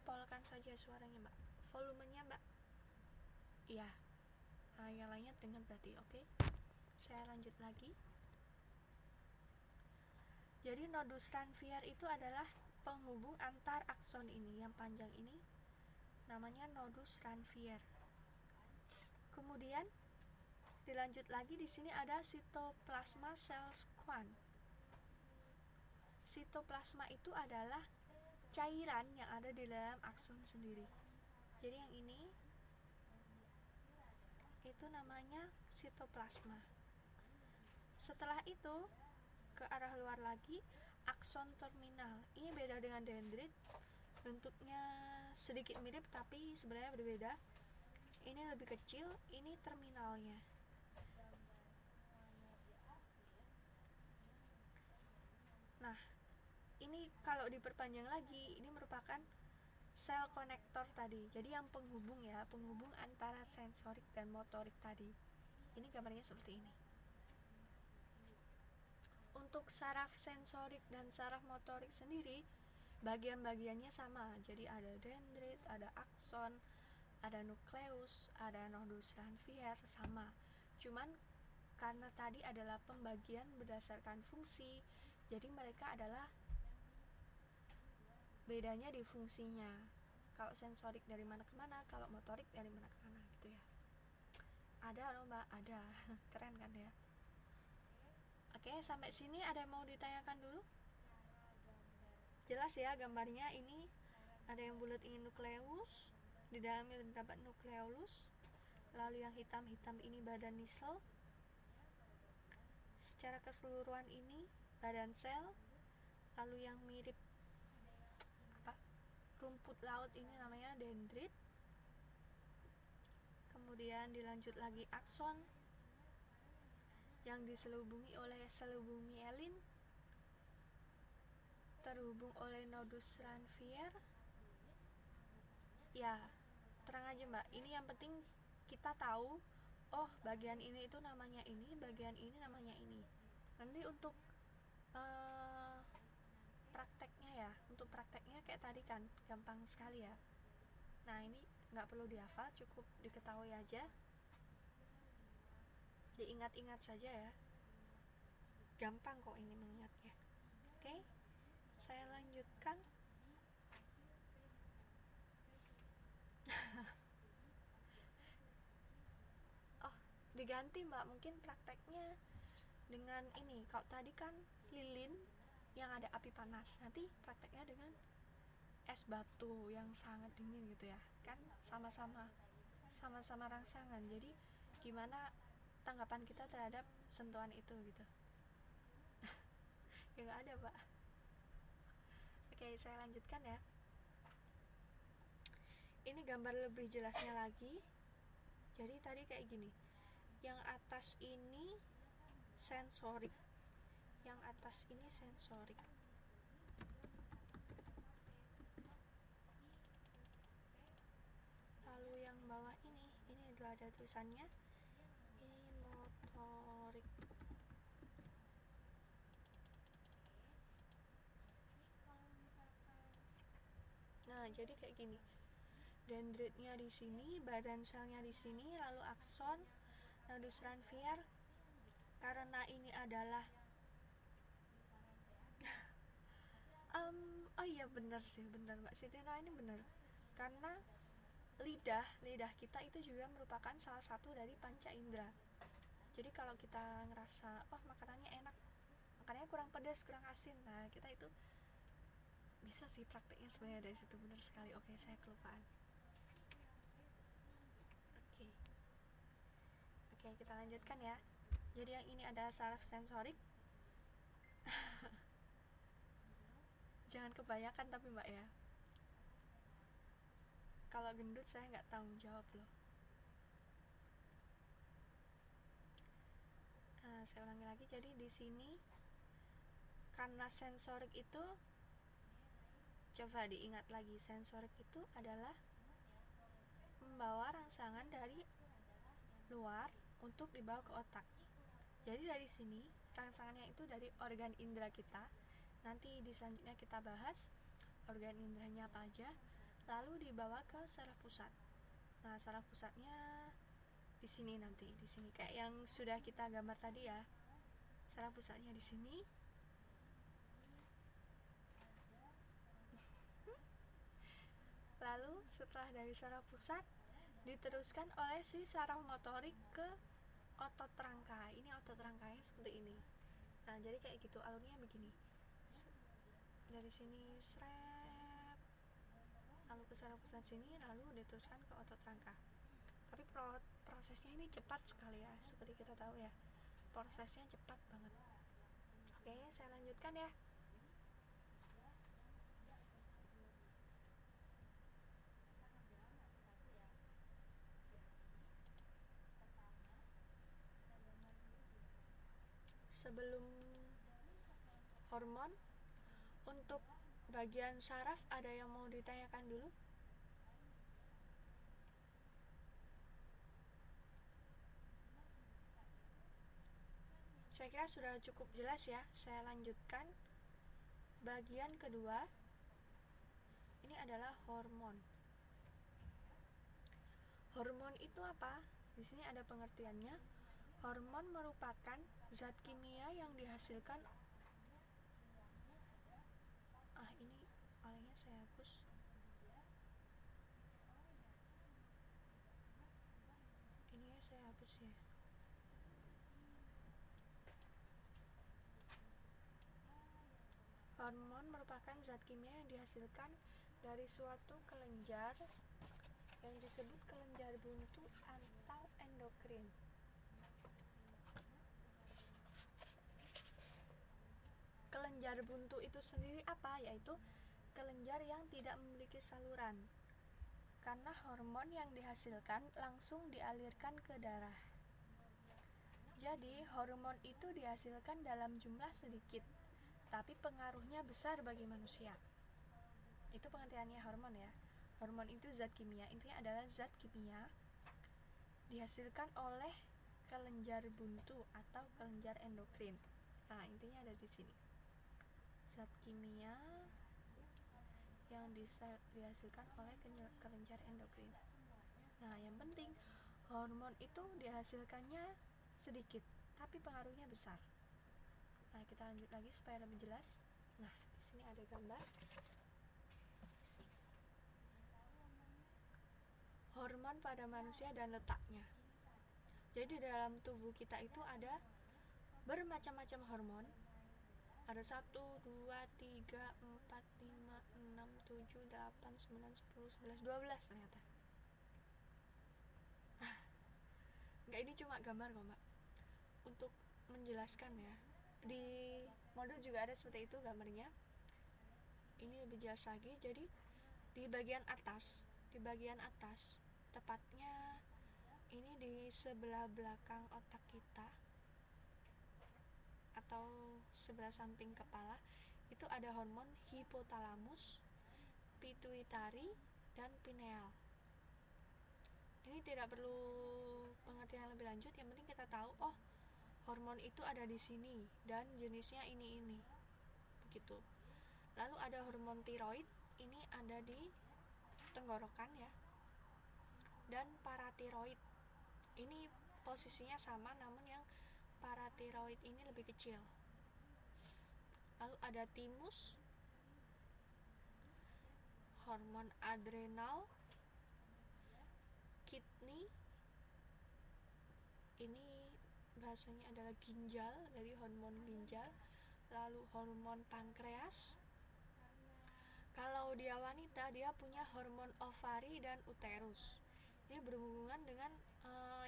polkan saja suaranya, Mbak. Volumenya, Mbak. Iya. Yang lainnya dengar berarti, oke? Saya lanjut lagi. Jadi nodus Ranvier itu adalah penghubung antar akson ini, yang panjang ini namanya nodus Ranvier. Kemudian dilanjut lagi, di sini ada sitoplasma cell squamous. Sitoplasma itu adalah cairan yang ada di dalam akson sendiri. Jadi yang ini itu namanya sitoplasma. Setelah itu ke arah luar lagi, akson terminal. Ini beda dengan dendrit, bentuknya sedikit mirip tapi sebenarnya berbeda. Ini lebih kecil, ini terminalnya. Nah, ini kalau diperpanjang lagi, ini merupakan sel konektor tadi. Jadi yang penghubung ya, penghubung antara sensorik dan motorik tadi. Ini gambarnya seperti ini. Untuk saraf sensorik dan saraf motorik sendiri, bagian-bagiannya sama. Jadi ada dendrit, ada akson, ada nukleus, ada nodus Ranvier, sama. Cuman karena tadi adalah pembagian berdasarkan fungsi, jadi mereka adalah bedanya di fungsinya. Kalau sensorik dari mana ke mana, kalau motorik dari mana ke mana gitu ya. Ada loh, Mbak, ada. Keren kan ya? Oke, sampai sini ada yang mau ditanyakan dulu? Jelas ya gambarnya ini. Ada yang bulat ini nukleus, di dalamnya terdapat nukleolus. Lalu yang hitam-hitam ini badan nisel. Secara keseluruhan ini badan sel. Lalu yang mirip rumput laut ini namanya dendrit. Kemudian dilanjut lagi akson yang diselubungi oleh selubung mielin, terhubung oleh nodus Ranvier. Ya, terang aja, Mbak, ini yang penting kita tahu, oh bagian ini itu namanya ini, bagian ini namanya ini. Nanti untuk prakteknya ya, untuk prakteknya kayak tadi kan gampang sekali ya. Nah, ini nggak perlu dihafal, cukup diketahui aja, diingat-ingat saja ya, gampang kok ini mengingatnya. Oke, saya lanjutkan. Oh, diganti, Mbak, mungkin prakteknya dengan ini. Kalau tadi kan lilin yang ada api panas, nanti prakteknya dengan es batu yang sangat dingin gitu ya, kan sama-sama rangsangan. Jadi gimana tanggapan kita terhadap sentuhan itu gitu. Ya nggak ada, Pak. Oke, saya lanjutkan ya. Ini gambar lebih jelasnya lagi. Jadi tadi kayak gini, yang atas ini sensorik, yang atas ini sensorik. Lalu yang bawah ini udah ada tulisannya, ini motorik. Nah, jadi kayak gini, dendritnya di sini, badan selnya di sini, lalu akson, nodus Ranvier. Karena ini adalah oh iya benar sih, benar Mbak Sitina, ini benar. Karena lidah kita itu juga merupakan salah satu dari panca indera. Jadi kalau kita ngerasa makanannya enak, makannya kurang pedas, kurang asin. Nah, kita itu bisa sih prakteknya sebenarnya dari situ, benar sekali. Oke, saya kelupaan. Oke, kita lanjutkan ya. Jadi yang ini ada saraf sensorik. Jangan kebanyakan tapi Mbak ya. Kalau gendut saya nggak tanggung jawab loh. Nah, saya ulangi lagi. Jadi di sini karena sensorik itu, coba diingat lagi, sensorik itu adalah membawa rangsangan dari luar untuk dibawa ke otak. Jadi dari sini rangsangannya itu dari organ indera kita. Nanti di selanjutnya kita bahas organ inderanya apa aja, lalu dibawa ke saraf pusat. Nah, saraf pusatnya di sini, nanti di sini kayak yang sudah kita gambar tadi ya. Saraf pusatnya di sini. Lalu setelah dari saraf pusat diteruskan oleh si saraf motorik ke otot rangka. Ini otot rangkanya seperti ini. Nah, jadi kayak gitu alurnya begini. Dari sini srep, lalu ke saraf pusat sini, lalu diteruskan ke otot rangka. Tapi prosesnya ini cepat sekali ya, seperti kita tahu ya. Prosesnya cepat banget. Oke, saya lanjutkan ya. Sebelum hormon, untuk bagian saraf ada yang mau ditanyakan dulu? Saya kira sudah cukup jelas ya. Saya lanjutkan. Bagian kedua, ini adalah hormon. Hormon itu apa? Di sini ada pengertiannya. Hormon merupakan zat kimia yang dihasilkan. Ini olehnya saya hapus. Ini ya saya hapus ya. Hormon merupakan zat kimia yang dihasilkan dari suatu kelenjar yang disebut kelenjar buntu atau endokrin. Kelenjar buntu itu sendiri apa? Yaitu kelenjar yang tidak memiliki saluran, karena hormon yang dihasilkan langsung dialirkan ke darah. Jadi hormon itu dihasilkan dalam jumlah sedikit, tapi pengaruhnya besar bagi manusia. Itu pengertiannya hormon ya. Hormon itu zat kimia, intinya adalah zat kimia dihasilkan oleh kelenjar buntu atau kelenjar endokrin. Nah, intinya ada di sini. Zat kimia yang dihasilkan oleh kelenjar endokrin. Nah, yang penting hormon itu dihasilkannya sedikit, tapi pengaruhnya besar. Nah, kita lanjut lagi supaya lebih jelas. Nah, di sini ada gambar. Hormon pada manusia dan letaknya. Jadi dalam tubuh kita itu ada bermacam-macam hormon. Ada 1, 2, 3, 4, 5, 6, 7, 8, 9, 10, 11, 12 ternyata. Enggak, ini cuma gambar kok Mbak, untuk menjelaskan ya. Di modul juga ada seperti itu gambarnya. Ini lebih jelas lagi. Jadi di bagian atas, tepatnya ini di sebelah belakang otak kita atau sebelah samping kepala, itu ada hormon hipotalamus, pituitari, dan pineal. Ini tidak perlu pengertian lebih lanjut, yang penting kita tahu, oh, hormon itu ada di sini dan jenisnya ini. Begitu. Lalu ada hormon tiroid, ini ada di tenggorokan ya. Dan paratiroid. Ini posisinya sama, namun yang paratiroid ini lebih kecil. Lalu ada timus, hormon adrenal, kidney, ini bahasanya adalah ginjal, dari hormon ginjal, lalu hormon pankreas. Kalau dia wanita, dia punya hormon ovari dan uterus. Ini berhubungan dengan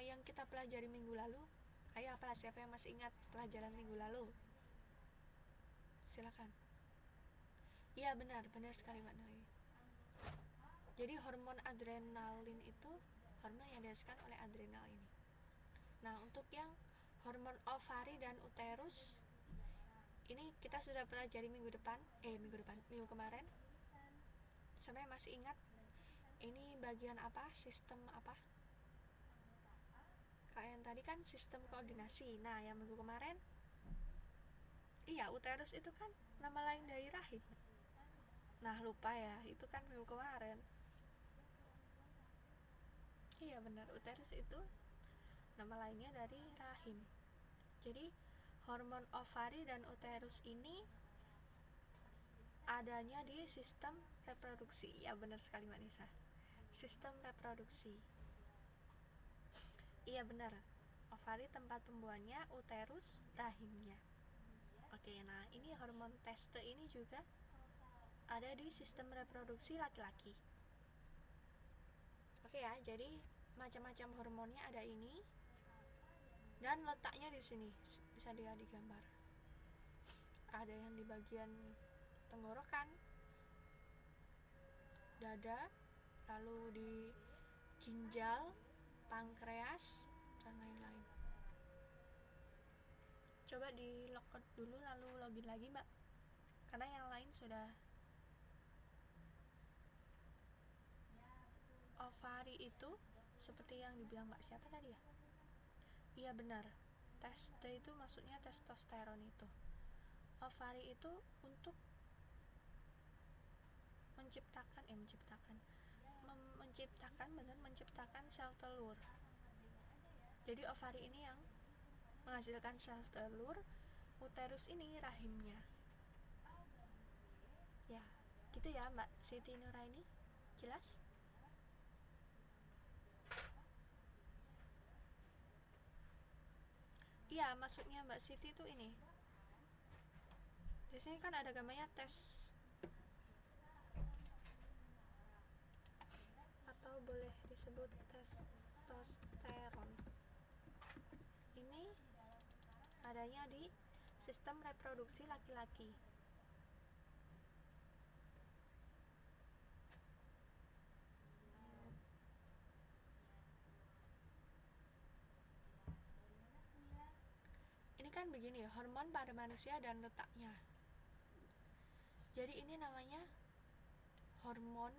yang kita pelajari minggu lalu. Ayo, apa? Siapa yang masih ingat pelajaran minggu lalu? Silakan. Iya, benar sekali Mbak Nuri. Jadi hormon adrenalin itu hormon yang dihasilkan oleh adrenal ini. Nah, untuk yang hormon ovari dan uterus ini kita sudah pelajari minggu kemarin. Siapa yang masih ingat? Ini bagian apa? Sistem apa? Kayak yang tadi kan sistem koordinasi. Nah, yang minggu kemarin, iya, uterus itu kan nama lain dari rahim. Nah, lupa ya, itu kan minggu kemarin. Iya benar, uterus itu nama lainnya dari rahim. Jadi hormon ovari dan uterus ini adanya di sistem reproduksi. Ya benar sekali Mbak Nisa, sistem reproduksi. Iya benar, ovari tempat pembuahannya, uterus rahimnya. Oke, nah ini hormon teste ini juga ada di sistem reproduksi laki-laki. Oke ya, jadi macam-macam hormonnya ada ini dan letaknya di sini bisa dilihat di gambar. Ada yang di bagian tenggorokan, dada, lalu di ginjal, pankreas, dan lain-lain. Coba di logout dulu lalu login lagi Mbak, karena yang lain sudah. Ovari itu seperti yang dibilang Mbak siapa tadi ya? Iya benar, teste itu maksudnya testosteron itu. Ovari itu untuk menciptakan sel telur. Jadi ovari ini yang menghasilkan sel telur, uterus ini rahimnya. Ya, gitu ya Mbak Siti Nuraini, jelas? Iya, maksudnya Mbak Siti itu ini. Di sini kan ada gambarnya tes, atau boleh disebut testosteron. Ini adanya di sistem reproduksi laki-laki. Ini kan begini, hormon pada manusia dan letaknya. Jadi ini namanya hormon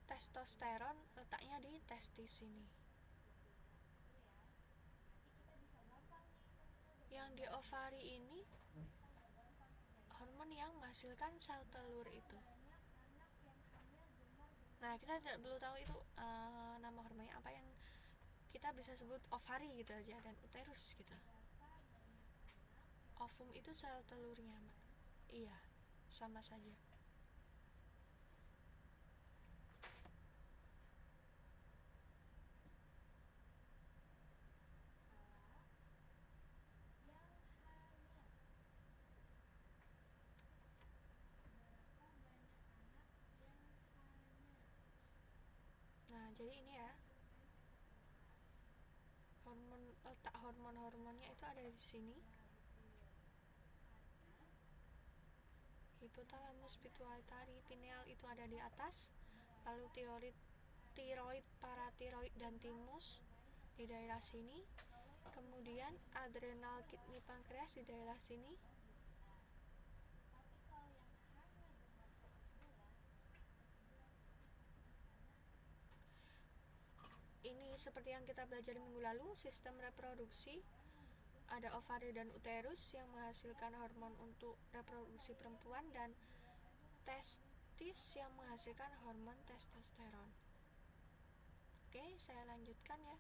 testosteron, letaknya di testis ini. Yang di ovari ini hormon yang menghasilkan sel telur itu. Nah, kita tidak perlu tahu itu nama hormonnya apa, yang kita bisa sebut ovari gitu aja, dan uterus gitu. Ovum itu sel telurnya Mbak. Iya, sama saja. Nah, jadi ini ya, letak hormonnya itu ada di sini. Hipotalamus pituitari pineal itu ada di atas, lalu tiroid, paratiroid, dan timus di daerah sini. Kemudian adrenal, kidney, pankreas di daerah sini. Ini seperti yang kita belajar minggu lalu, sistem reproduksi. Ada ovari dan uterus yang menghasilkan hormon untuk reproduksi perempuan, dan testis yang menghasilkan hormon testosteron. Oke, saya lanjutkan ya.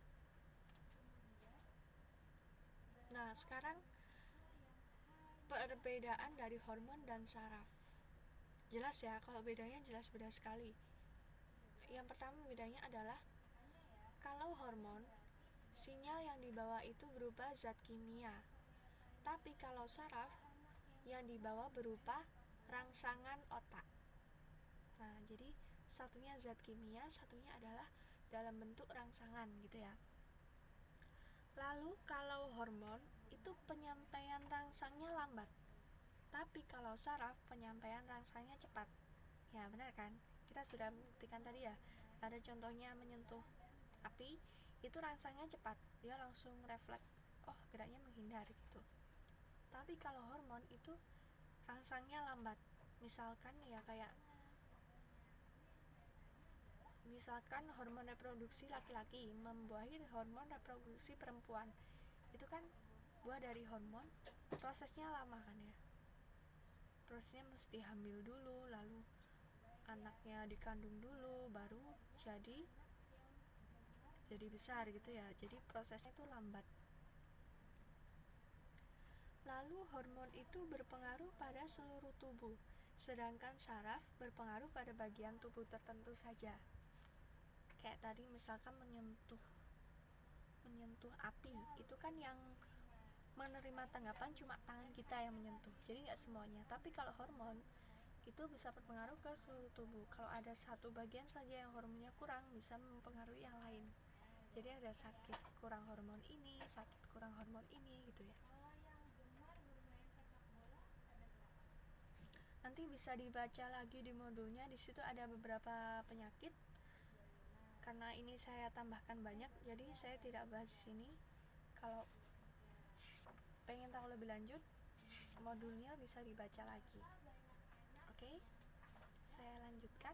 Nah, sekarang perbedaan dari hormon dan saraf. Jelas ya, kalau bedanya jelas beda sekali. Yang pertama bedanya adalah kalau hormon, sinyal yang dibawa itu berupa zat kimia. Tapi kalau saraf, yang dibawa berupa rangsangan otak. Nah, jadi satunya zat kimia, satunya adalah dalam bentuk rangsangan gitu ya. Lalu kalau hormon itu penyampaian rangsangnya lambat, tapi kalau saraf penyampaian rangsangnya cepat. Ya benar kan? Kita sudah buktikan tadi ya. Ada contohnya menyentuh api, itu rangsangnya cepat, dia langsung refleks, oh geraknya menghindar gitu. Tapi kalau hormon itu rangsangnya lambat. Misalkan ya kayak hormon reproduksi laki-laki membuahi hormon reproduksi perempuan, itu kan buah dari hormon, prosesnya lama kan ya, prosesnya mesti hamil dulu, lalu anaknya dikandung dulu, baru jadi besar gitu ya, jadi prosesnya itu lambat. Lalu hormon itu berpengaruh pada seluruh tubuh, sedangkan saraf berpengaruh pada bagian tubuh tertentu saja. Kayak tadi misalkan menyentuh api, itu kan yang menerima tanggapan cuma tangan kita yang menyentuh, jadi nggak semuanya. Tapi kalau hormon itu bisa berpengaruh ke seluruh tubuh. Kalau ada satu bagian saja yang hormonnya kurang, bisa mempengaruhi yang lain. Jadi ada sakit kurang hormon ini, sakit kurang hormon ini gitu ya. Nanti bisa dibaca lagi di modulnya, di situ ada beberapa penyakit. Karena ini saya tambahkan banyak, jadi saya tidak bahas di sini. Kalau pengen tahu lebih lanjut, modulnya bisa dibaca lagi. Oke, saya lanjutkan.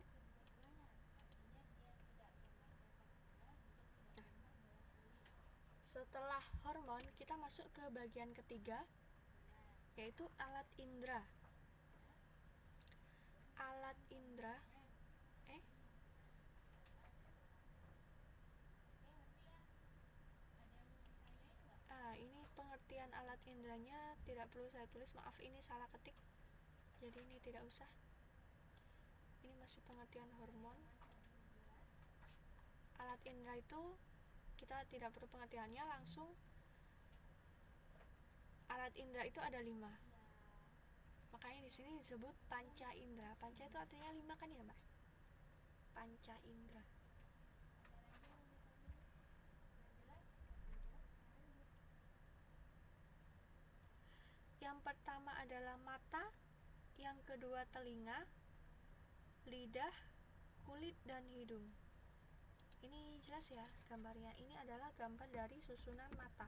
Setelah hormon, kita masuk ke bagian ketiga, yaitu alat indera. Alat indera ini pengertian alat inderanya tidak perlu saya tulis, maaf ini salah ketik, jadi ini tidak usah. Ini masih pengertian hormon. Alat indera itu kita tidak perlu pengertiannya, langsung alat indera itu ada 5. Makanya di sini disebut panca indera. Panca itu artinya 5 kan ya, Mbak? Panca indera. Yang pertama adalah mata, yang kedua telinga, lidah, kulit, dan hidung. Ini jelas ya gambarnya. Ini adalah gambar dari susunan mata.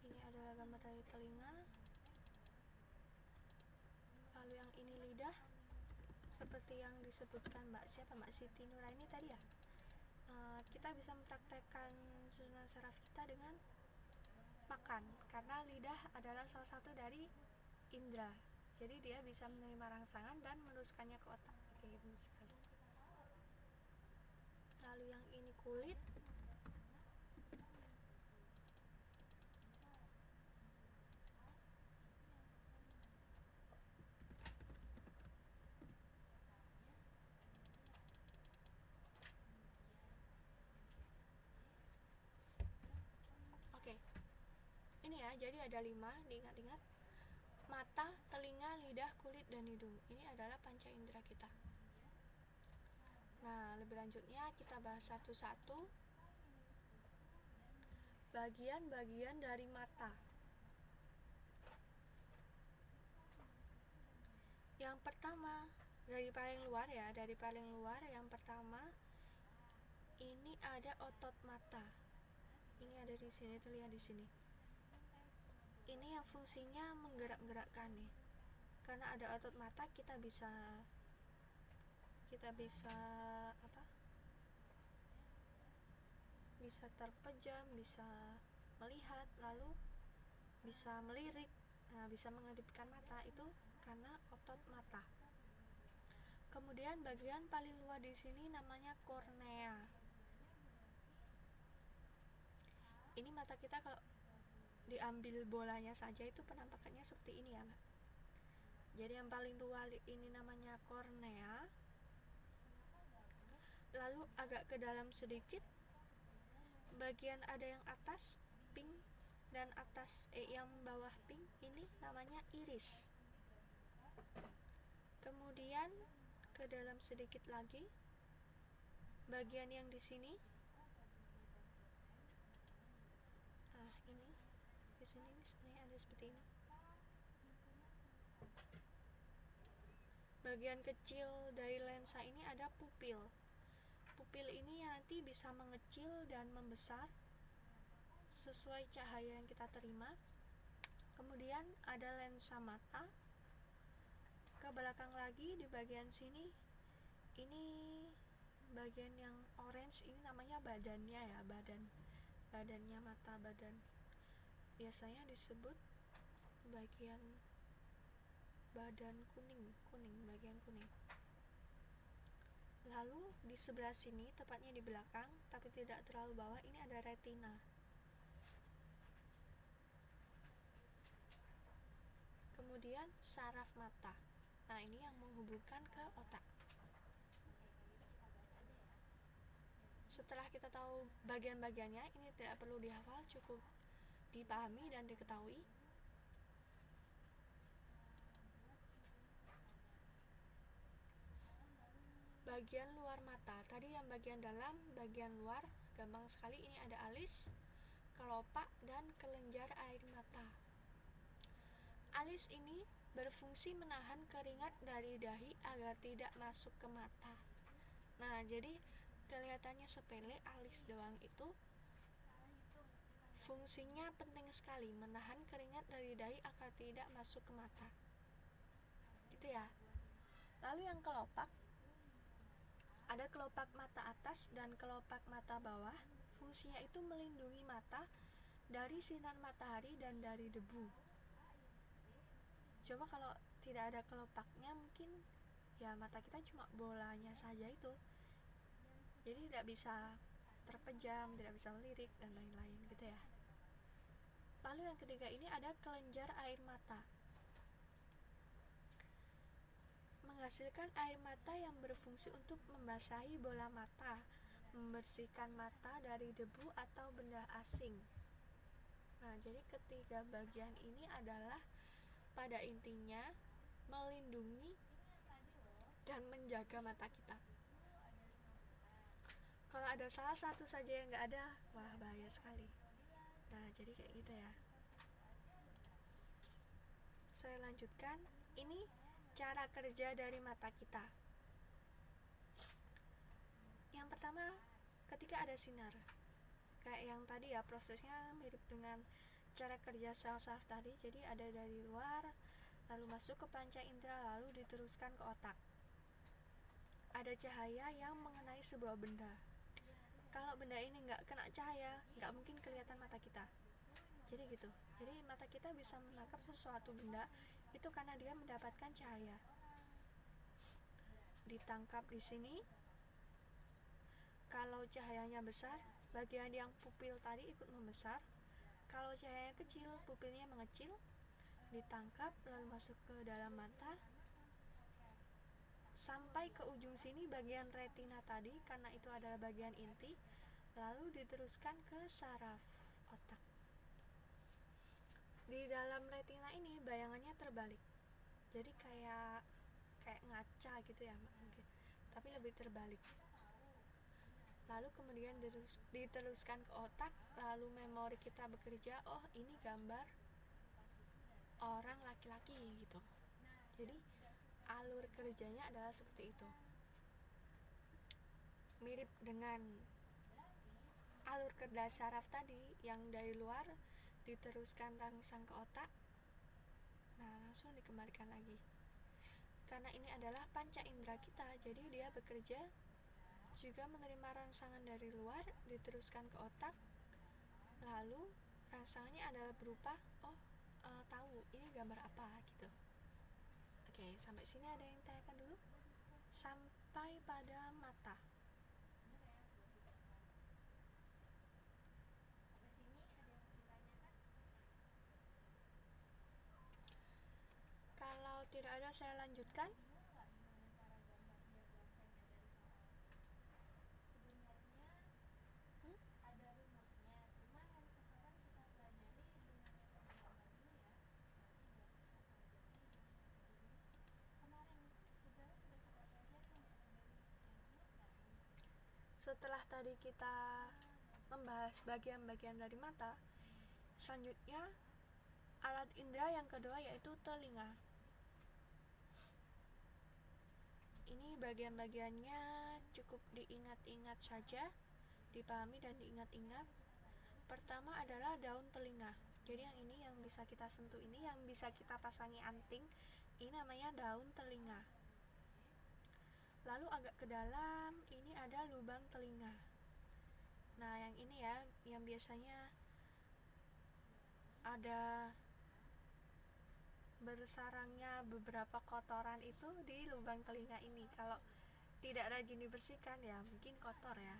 Ini adalah gambar dari telinga. Lalu yang ini lidah, seperti yang disebutkan Mbak Siti Nuraini tadi ya. Kita bisa mempraktekkan susunan saraf kita dengan makan, karena lidah adalah salah satu dari indera. Jadi dia bisa menerima rangsangan dan meneruskannya ke otak. Oke, bagus sekali. Lalu yang ini kulit. Ini ya, jadi ada 5, diingat-ingat. Mata, telinga, lidah, kulit, dan hidung. Ini adalah panca indera kita. Nah, lebih lanjutnya kita bahas satu-satu bagian-bagian dari mata. Yang pertama, dari paling luar ya, yang pertama ini ada otot mata. Ini ada di sini, terlihat di sini. Ini yang fungsinya menggerak-gerakkan nih. Karena ada otot mata, kita bisa bisa terpejam, bisa melihat, lalu bisa melirik, bisa mengedipkan mata, itu karena otot mata. Kemudian bagian paling luar di sini namanya kornea. Ini mata kita kalau diambil bolanya saja itu penampakannya seperti ini ya, Mbak. Jadi yang paling luar ini namanya kornea. lalu agak ke dalam sedikit, bagian ada yang atas pink dan yang bawah pink, ini namanya iris. Kemudian ke dalam sedikit lagi, bagian yang di sini, ini di sini sebenarnya ada seperti ini. Bagian kecil dari lensa ini ada pupil. Pupil ini nanti bisa mengecil dan membesar sesuai cahaya yang kita terima. Kemudian ada lensa mata. Ke belakang lagi di bagian sini, ini bagian yang orange, ini namanya badannya ya, badannya mata, biasanya disebut bagian badan kuning, bagian kuning. Lalu di sebelah sini, tepatnya di belakang tapi tidak terlalu bawah, ini ada retina. Kemudian saraf mata. Nah, ini yang menghubungkan ke otak. Setelah kita tahu bagian-bagiannya, ini tidak perlu dihafal, cukup dipahami dan diketahui. Bagian luar mata, tadi yang bagian dalam, bagian luar gampang sekali. Ini ada alis, kelopak, dan kelenjar air mata. Alis ini berfungsi menahan keringat dari dahi agar tidak masuk ke mata. Nah, jadi kelihatannya sepele, alis doang itu fungsinya penting sekali, menahan keringat dari dahi agar tidak masuk ke mata. Gitu ya. Lalu yang kelopak, ada kelopak mata atas dan kelopak mata bawah. Fungsinya itu melindungi mata dari sinar matahari dan dari debu. Coba kalau tidak ada kelopaknya, mungkin ya mata kita cuma bolanya saja itu. Jadi tidak bisa terpejam, tidak bisa melirik, dan lain-lain gitu ya. Lalu yang ketiga ini ada kelenjar air mata. Menghasilkan air mata yang berfungsi untuk membasahi bola mata, membersihkan mata dari debu atau benda asing. Nah, jadi ketiga bagian ini adalah pada intinya melindungi dan menjaga mata kita. Kalau ada salah satu saja yang nggak ada, wah bahaya sekali. Nah, jadi kayak gitu ya. Saya lanjutkan. Ini cara kerja dari mata kita. Yang pertama, ketika ada sinar, kayak yang tadi ya, prosesnya mirip dengan cara kerja sel saraf tadi. Jadi ada dari luar, lalu masuk ke panca indera, lalu diteruskan ke otak. Ada cahaya yang mengenai sebuah benda. Kalau benda ini nggak kena cahaya, nggak mungkin kelihatan mata kita. Jadi gitu. Jadi mata kita bisa menangkap sesuatu benda itu karena dia mendapatkan cahaya. Ditangkap di sini. Kalau cahayanya besar, bagian yang pupil tadi ikut membesar. Kalau cahayanya kecil, pupilnya mengecil. Ditangkap lalu masuk ke dalam mata. Sampai ke ujung sini bagian retina tadi, karena itu adalah bagian inti, lalu diteruskan ke saraf otak. Di dalam retina ini bayangannya terbalik, jadi kayak ngaca gitu ya mungkin, tapi lebih terbalik. Lalu kemudian diteruskan ke otak, lalu memori kita bekerja, oh ini gambar orang laki-laki gitu. Jadi alur kerjanya adalah seperti itu. Mirip dengan alur kerja saraf tadi yang dari luar diteruskan rangsang ke otak. Nah, langsung dikembalikan lagi. Karena ini adalah panca indera kita, jadi dia bekerja juga menerima rangsangan dari luar, diteruskan ke otak. Lalu rangsangannya adalah berupa tahu ini gambar apa gitu. Oke, sampai sini ada yang tanyakan dulu? Sampai pada mata. Kalau tidak ada, saya lanjutkan. setelah tadi kita membahas bagian-bagian dari mata, selanjutnya alat indera yang kedua yaitu telinga. Ini bagian-bagiannya cukup diingat-ingat saja, dipahami dan diingat-ingat. Pertama adalah daun telinga. Jadi yang ini yang bisa kita sentuh, ini yang bisa kita pasangi anting, ini namanya daun telinga. Lalu agak ke dalam, ini ada lubang telinga. Nah yang ini ya, yang biasanya ada bersarangnya beberapa kotoran itu di lubang telinga ini. Kalau tidak rajin dibersihkan ya mungkin kotor ya.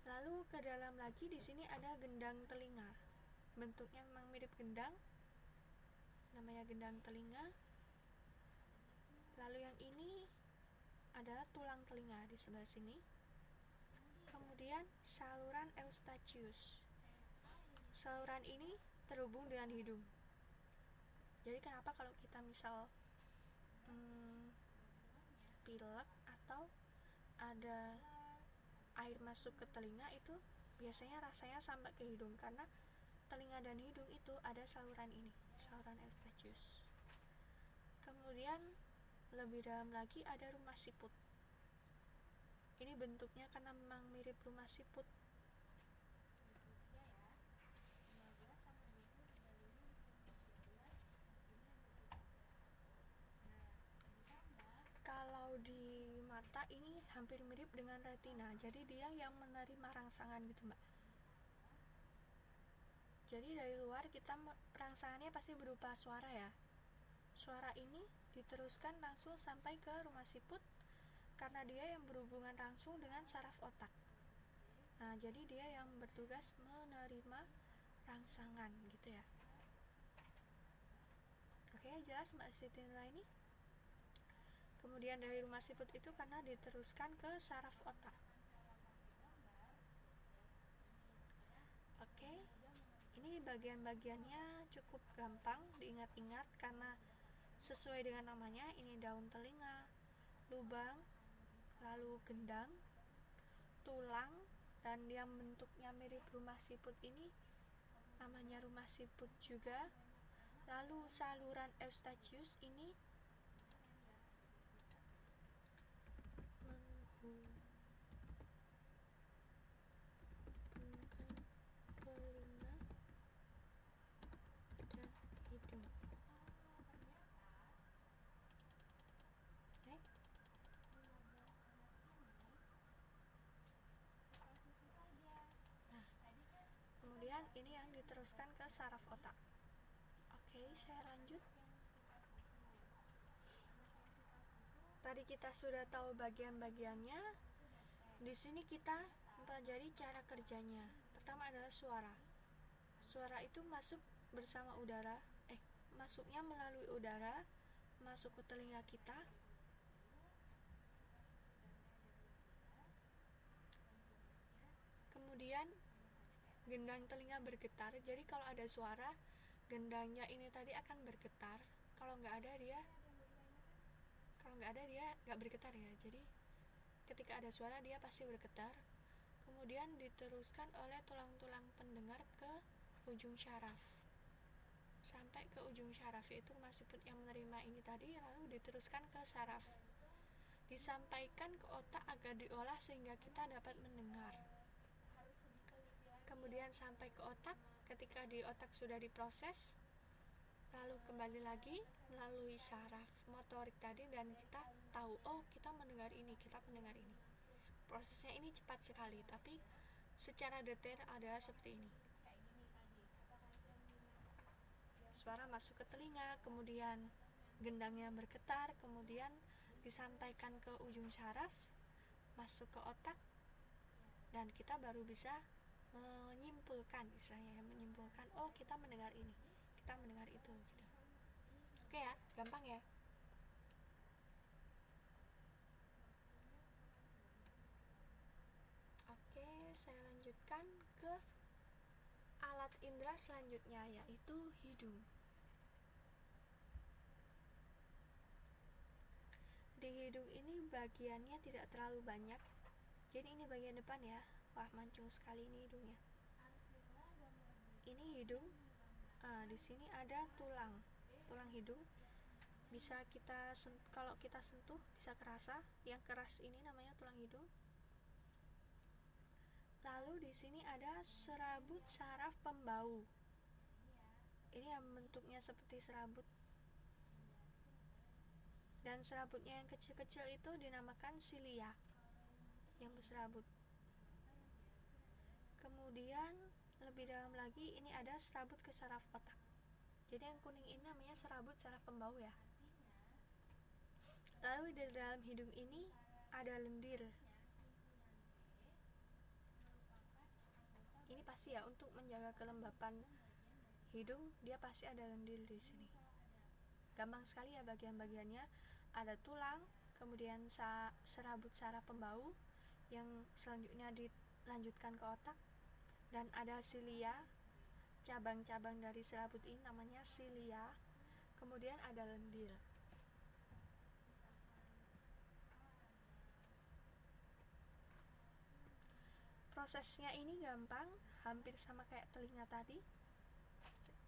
Lalu ke dalam lagi di sini ada gendang telinga. Bentuknya memang mirip gendang, namanya gendang telinga. Lalu yang ini adalah tulang telinga di sebelah sini. Kemudian saluran eustachius. Saluran ini terhubung dengan hidung. Jadi kenapa kalau kita misal pilek atau ada air masuk ke telinga itu biasanya rasanya sampai ke hidung, karena telinga dan hidung itu ada saluran ini, saluran eustachius. Kemudian lebih dalam lagi ada rumah siput. Ini bentuknya karena memang mirip rumah siput. Kalau di mata ini hampir mirip dengan retina, jadi dia yang menerima rangsangan gitu mbak. Jadi dari luar kita rangsangannya pasti berupa suara ya. Suara ini diteruskan langsung sampai ke rumah siput karena dia yang berhubungan langsung dengan saraf otak. Nah jadi dia yang bertugas menerima rangsangan gitu ya. Oke, jelas mbak Siti Nuraini? Kemudian dari rumah siput itu karena diteruskan ke saraf otak. Oke, ini bagian-bagiannya cukup gampang diingat-ingat karena sesuai dengan namanya, ini daun telinga, lubang, lalu gendang, tulang, dan yang bentuknya mirip rumah siput ini namanya rumah siput juga. Lalu saluran eustachius ini telinga dan hidung. Nah, kemudian ini yang diteruskan ke saraf otak. Oke, saya lanjut. Tadi kita sudah tahu bagian-bagiannya. Di sini kita mempelajari cara kerjanya. Pertama adalah suara. Suara itu masuk bersama udara, masuknya melalui udara, masuk ke telinga kita. Kemudian gendang telinga bergetar. Jadi kalau ada suara, gendangnya ini tadi akan bergetar. Kalau nggak ada dia nggak bergetar ya. Jadi ketika ada suara dia pasti bergetar. Kemudian diteruskan oleh tulang-tulang pendengar ke ujung syaraf sampai ke ujung syaraf, yaitu rumah siput yang menerima ini tadi, lalu diteruskan ke saraf, disampaikan ke otak agar diolah sehingga kita dapat mendengar. Kemudian sampai ke otak, ketika di otak sudah diproses, lalu kembali lagi melalui saraf motorik tadi dan kita tahu, oh kita mendengar ini, kita mendengar ini. Prosesnya ini cepat sekali, tapi secara detail adalah seperti ini. Suara masuk ke telinga, kemudian gendangnya bergetar, kemudian disampaikan ke ujung syaraf, masuk ke otak, dan kita baru bisa menyimpulkan, istilahnya menyimpulkan, oh kita mendengar ini, kita mendengar itu gitu. Oke ya, gampang ya. Oke, saya lanjutkan ke alat indera selanjutnya, yaitu hidung. Di hidung ini bagiannya tidak terlalu banyak, Jadi ini bagian depan ya. Wah, mancung sekali ini hidungnya. Ini hidung. Di sini ada tulang hidung. Bisa kita kalau kita sentuh bisa kerasa. Yang keras ini namanya tulang hidung. Lalu di sini ada serabut saraf pembau. Ini yang bentuknya seperti serabut. Dan serabutnya yang kecil-kecil itu dinamakan silia, yang berserabut. Kemudian lebih dalam lagi ini ada serabut ke saraf otak. Jadi yang kuning ini namanya serabut saraf pembau ya. Lalu di dalam hidung ini ada lendir. Ini pasti ya, untuk menjaga kelembapan hidung dia pasti ada lendir di sini. Gampang sekali ya bagian-bagiannya. Ada tulang, kemudian serabut saraf pembau yang selanjutnya dilanjutkan ke otak, dan ada silia, cabang-cabang dari serabut ini namanya silia. Kemudian ada lendir. Prosesnya ini gampang, hampir sama kayak telinga tadi.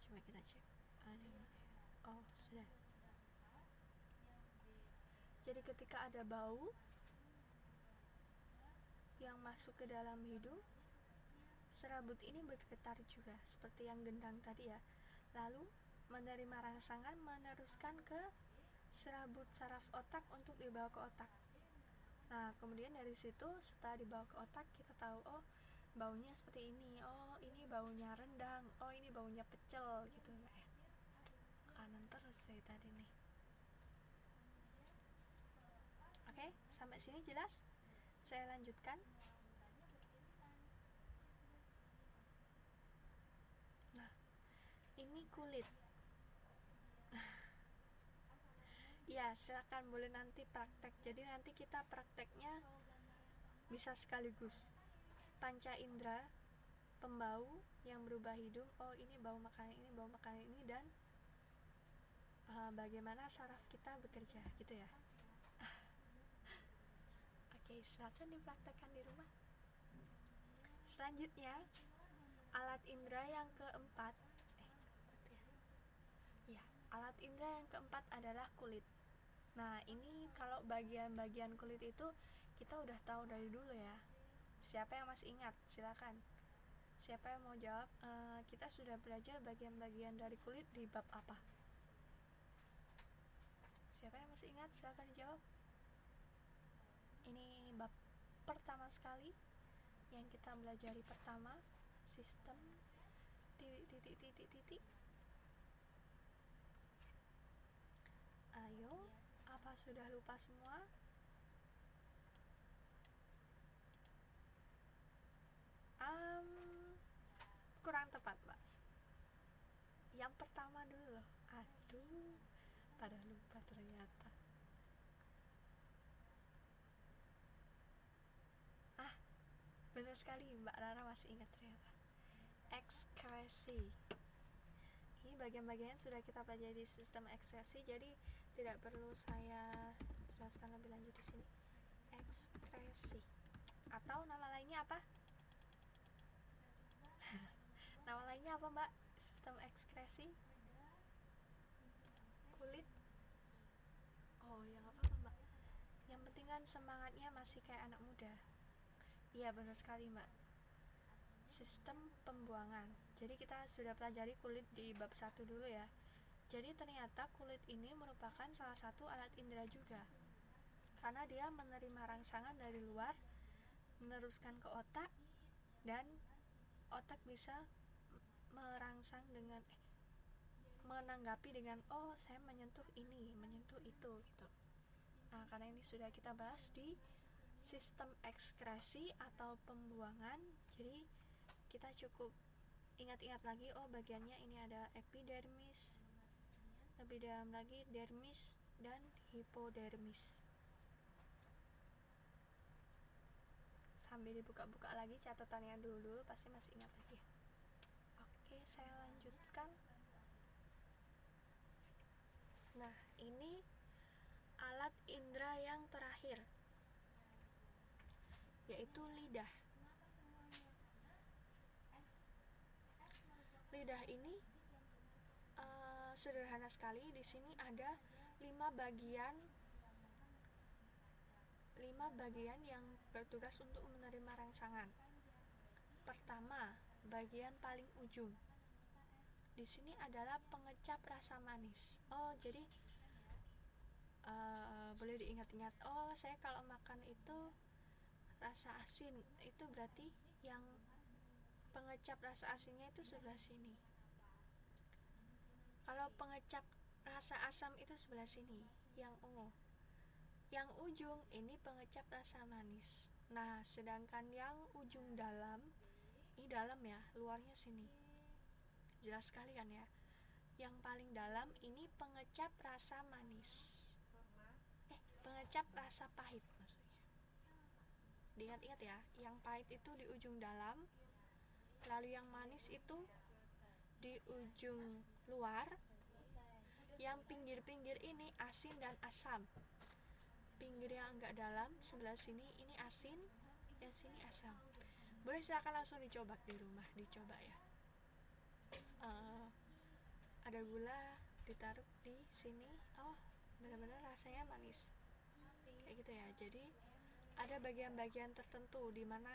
Coba kita cek. Oh, sudah. Jadi ketika ada bau yang masuk ke dalam hidung, serabut ini bergetar juga seperti yang gendang tadi ya. Lalu menerima rangsangan meneruskan ke serabut saraf otak untuk dibawa ke otak. Nah, kemudian dari situ setelah dibawa ke otak kita tahu, oh baunya seperti ini, oh ini baunya rendang, oh ini baunya pecel gitu. Makanan terus saya tadi nih. Oke, sampai sini jelas? Saya lanjutkan. Nah, ini kulit. Ya, silakan boleh nanti praktek. Jadi nanti kita prakteknya bisa sekaligus. Panca indera pembau yang berubah hidung. Oh, ini bau makanan ini, bau makanan ini, dan bagaimana saraf kita bekerja gitu ya. Oke, silakan dipraktekkan di rumah. Selanjutnya, alat indera yang keempat. Alat indera yang keempat adalah kulit. Nah, ini kalau bagian-bagian kulit itu kita udah tahu dari dulu ya. Siapa yang masih ingat? Silakan. Siapa yang mau jawab? Kita sudah belajar bagian-bagian dari kulit di bab apa? Siapa yang masih ingat? Silakan dijawab. Ini bab pertama sekali yang kita pelajari pertama, sistem titik. Ayo, apa sudah lupa semua? Kurang tepat, Pak. Yang pertama dulu loh. Aduh, pada lupa ternyata. Benar sekali, Mbak Rara masih ingat ternyata. Ekskresi. Ini bagian-bagian sudah kita pelajari di sistem ekskresi, jadi tidak perlu saya jelaskan lebih lanjut di sini. Ekskresi. Atau nama lainnya apa? Nama lainnya apa, Mbak? Sistem ekskresi? Kulit? Oh, ya nggak apa-apa, Mbak. Yang penting kan semangatnya masih kayak anak muda. Iya, benar sekali, Mbak. Sistem pembuangan. Jadi kita sudah pelajari kulit di bab 1 dulu ya. Jadi ternyata kulit ini merupakan salah satu alat indera juga. Karena dia menerima rangsangan dari luar, meneruskan ke otak, dan otak bisa merangsang dengan menanggapi dengan, oh saya menyentuh ini, menyentuh itu gitu. Nah, karena ini sudah kita bahas di sistem ekskresi atau pembuangan, jadi kita cukup ingat-ingat lagi, oh bagiannya ini ada epidermis, lebih dalam lagi dermis dan hipodermis. Sambil dibuka-buka lagi catatannya dulu, pasti masih ingat lagi. Oke, saya lanjutkan. Nah, ini alat indera yang terakhir, yaitu lidah. Lidah ini sederhana sekali. Di sini ada 5 bagian yang bertugas untuk menerima rangsangan. Pertama, bagian paling ujung. Di sini adalah pengecap rasa manis. Oh, jadi boleh diingat-ingat. Oh, saya kalau makan itu rasa asin, itu berarti yang pengecap rasa asinnya itu sebelah sini. Kalau pengecap rasa asam itu sebelah sini, yang ungu. Yang ujung ini pengecap rasa manis. Nah, sedangkan yang ujung dalam, ini dalam ya, luarnya sini. Jelas sekali kan ya? Yang paling dalam ini pengecap rasa manis. Pengecap rasa pahit maksudnya. Diingat-ingat ya, yang pahit itu di ujung dalam, lalu yang manis itu di ujung luar. Yang pinggir-pinggir ini asin dan asam. Pinggir yang agak dalam sebelah sini ini asin, yang sini asam. Boleh silakan langsung dicoba di rumah, dicoba ya. Ada gula ditaruh di sini, oh benar-benar rasanya manis kayak gitu ya. Jadi ada bagian-bagian tertentu di mana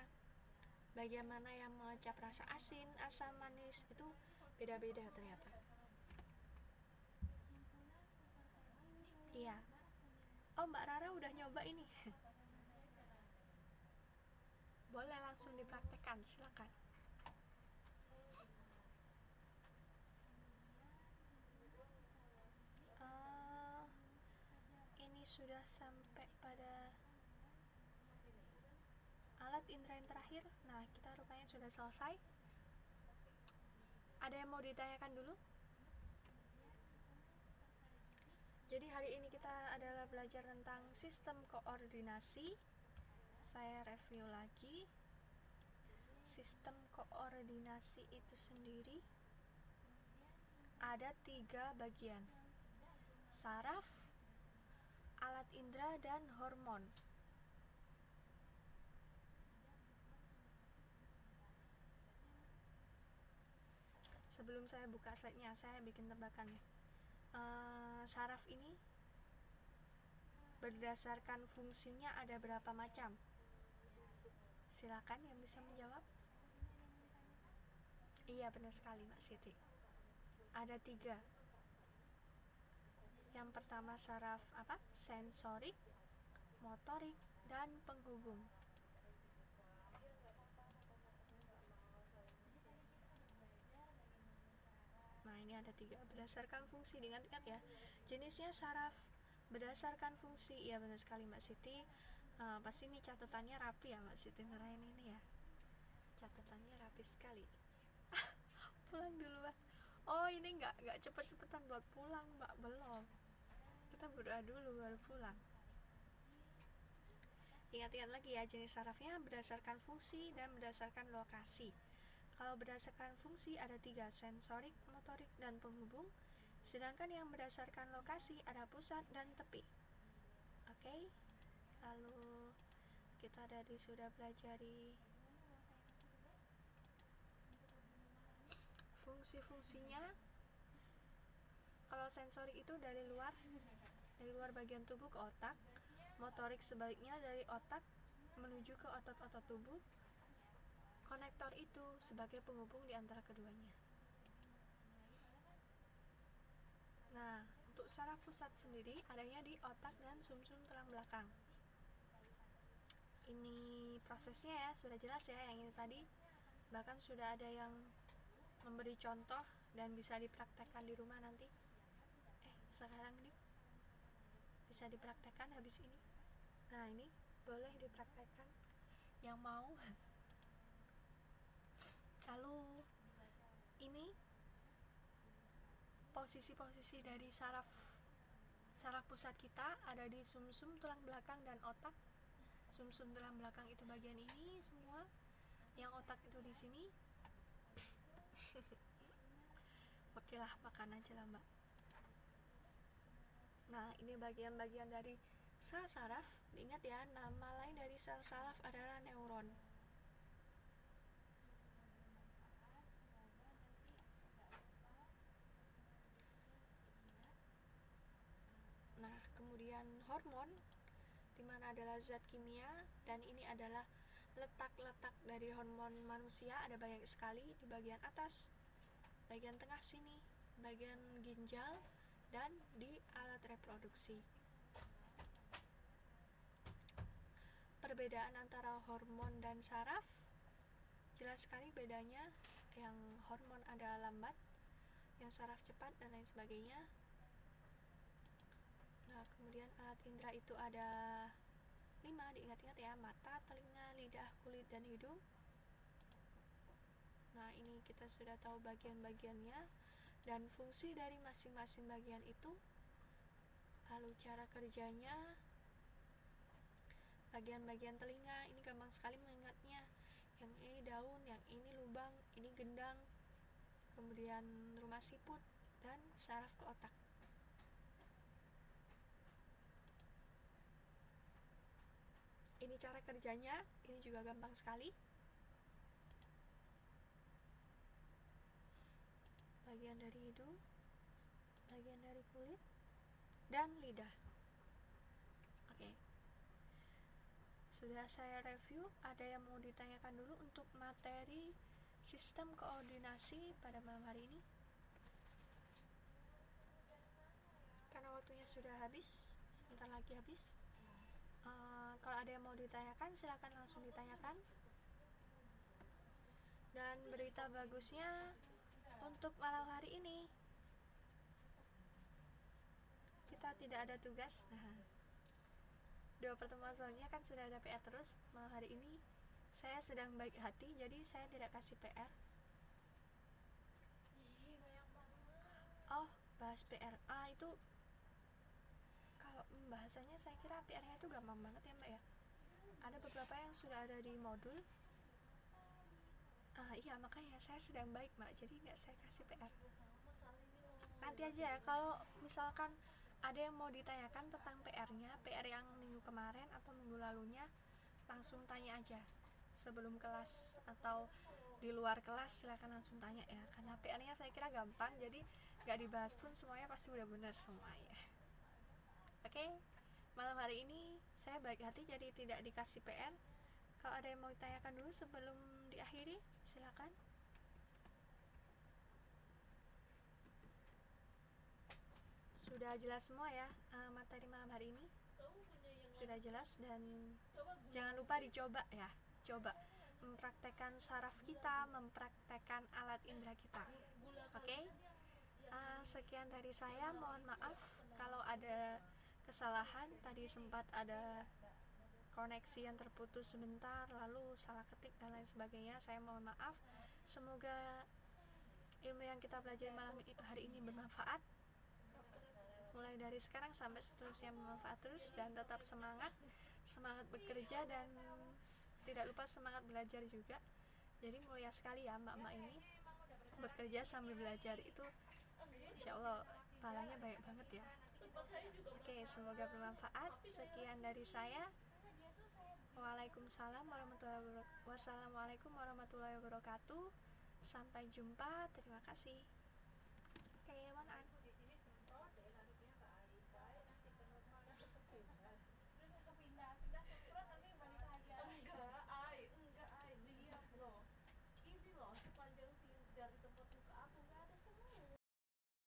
bagian mana yang mengecap rasa asin, asam, manis itu beda-beda ternyata. Iya. Oh, Mbak Rara udah nyoba ini. Boleh langsung dipraktekkan, silakan. Ini sudah sampai pada alat indera yang terakhir. Nah, kita rupanya sudah selesai. Ada yang mau ditanyakan dulu? Jadi hari ini kita adalah belajar tentang sistem koordinasi. Saya review lagi. Sistem koordinasi itu sendiri ada 3 bagian: saraf, alat indera, dan hormon. Sebelum saya buka slide-nya, saya bikin tebakan nih. Saraf ini berdasarkan fungsinya ada berapa macam? Silakan yang bisa menjawab. Iya, benar sekali Mbak Siti. Ada 3. Yang pertama saraf apa? Sensorik, motorik, dan penghubung. Nah, ini ada 3 berdasarkan fungsi. Diingat-ingat ya, jenisnya saraf berdasarkan fungsi. Iya, benar sekali Mbak Siti. Pasti ini catatannya rapi ya Mbak Siti Nurain ini ya. Catatannya rapi sekali. Pulang dulu Mbak. Oh, ini nggak cepet-cepetan buat pulang Mbak, belum. Kita berdoa dulu baru pulang. Ingat-ingat lagi ya, jenis sarafnya berdasarkan fungsi dan berdasarkan lokasi. Kalau berdasarkan fungsi ada 3, sensorik, motorik, dan penghubung. Sedangkan yang berdasarkan lokasi ada pusat dan tepi. Oke. Lalu kita sudah pelajari fungsi-fungsinya. Kalau sensorik itu dari luar bagian tubuh ke otak. Motorik sebaliknya dari otak menuju ke otot-otot tubuh. Konektor itu sebagai penghubung di antara keduanya. Nah, untuk saraf pusat sendiri adanya di otak dan sumsum tulang belakang. Ini prosesnya ya, sudah jelas ya yang ini tadi. Bahkan sudah ada yang memberi contoh dan bisa dipraktekkan di rumah nanti. Sekarang nih bisa dipraktekkan habis ini. Nah, ini boleh dipraktekkan yang mau. Lalu ini posisi-posisi dari saraf pusat kita ada di sumsum tulang belakang dan otak. Sumsum tulang belakang itu bagian ini semua, yang otak itu di sini. Oke lah, makan aja lah Mbak. Nah, ini bagian-bagian dari sel saraf Diingat ya, nama lain dari sel saraf adalah neuron. Nah, kemudian hormon, di mana adalah zat kimia, dan ini adalah letak-letak dari hormon manusia. Ada banyak sekali di bagian atas, bagian tengah sini, bagian ginjal, dan di alat reproduksi. Perbedaan antara hormon dan saraf, jelas sekali bedanya. Yang hormon ada lambat, yang saraf cepat, dan lain sebagainya. Nah, kemudian alat indera itu ada 5, diingat-ingat ya: mata, telinga, lidah, kulit, dan hidung. Nah, ini kita sudah tahu bagian-bagiannya dan fungsi dari masing-masing bagian itu. Lalu cara kerjanya, bagian-bagian telinga, ini gampang sekali mengingatnya. Yang ini daun, yang ini lubang, ini gendang. Kemudian rumah siput dan saraf ke otak. Ini cara kerjanya, ini juga gampang sekali. Bagian dari hidung, bagian dari kulit, dan lidah. Oke. Sudah saya review. Ada yang mau ditanyakan dulu untuk materi sistem koordinasi pada malam hari ini? Karena waktunya sudah habis, sebentar lagi habis. Kalau ada yang mau ditanyakan, silakan langsung ditanyakan. Dan berita bagusnya untuk malam hari ini, kita tidak ada tugas. Dua pertemuan sebelumnya kan sudah ada PR terus. Malam hari ini saya sedang baik hati, jadi saya tidak kasih PR. Oh, bahas PR. Itu kalau bahasanya saya kira PR-nya itu gampang banget ya Mbak ya. Ada beberapa yang sudah ada di modul. Iya, makanya saya sedang baik Mbak, jadi nggak saya kasih PR. Nanti aja ya, kalau misalkan ada yang mau ditanyakan tentang PR-nya, PR yang minggu kemarin atau minggu lalunya, langsung tanya aja sebelum kelas atau di luar kelas, silakan langsung tanya ya. Karena PR-nya saya kira gampang, jadi nggak dibahas pun semuanya pasti udah benar semua ya. Oke, malam hari ini saya baik hati jadi tidak dikasih PR. Kalau ada yang mau ditanyakan dulu sebelum diakhiri, silakan. Sudah jelas semua ya materi malam hari ini? Sudah jelas, dan jangan lupa dicoba ya. Coba mempraktekkan saraf kita, mempraktekkan alat indera kita. Oke? Sekian dari saya, mohon maaf kalau ada kesalahan. Tadi sempat ada koneksi yang terputus sebentar, lalu salah ketik dan lain sebagainya. Saya mohon maaf. Semoga ilmu yang kita pelajari malam hari ini bermanfaat, mulai dari sekarang sampai seterusnya bermanfaat terus, dan tetap semangat bekerja, dan tidak lupa semangat belajar juga. Jadi mulia sekali ya mbak-mbak ini, bekerja sambil belajar itu insya Allah pahalanya banyak banget ya. Oke, semoga bermanfaat. Sekian dari saya. Wassalamualaikum warahmatullahi wabarakatuh. Sampai jumpa. Terima kasih. Oke,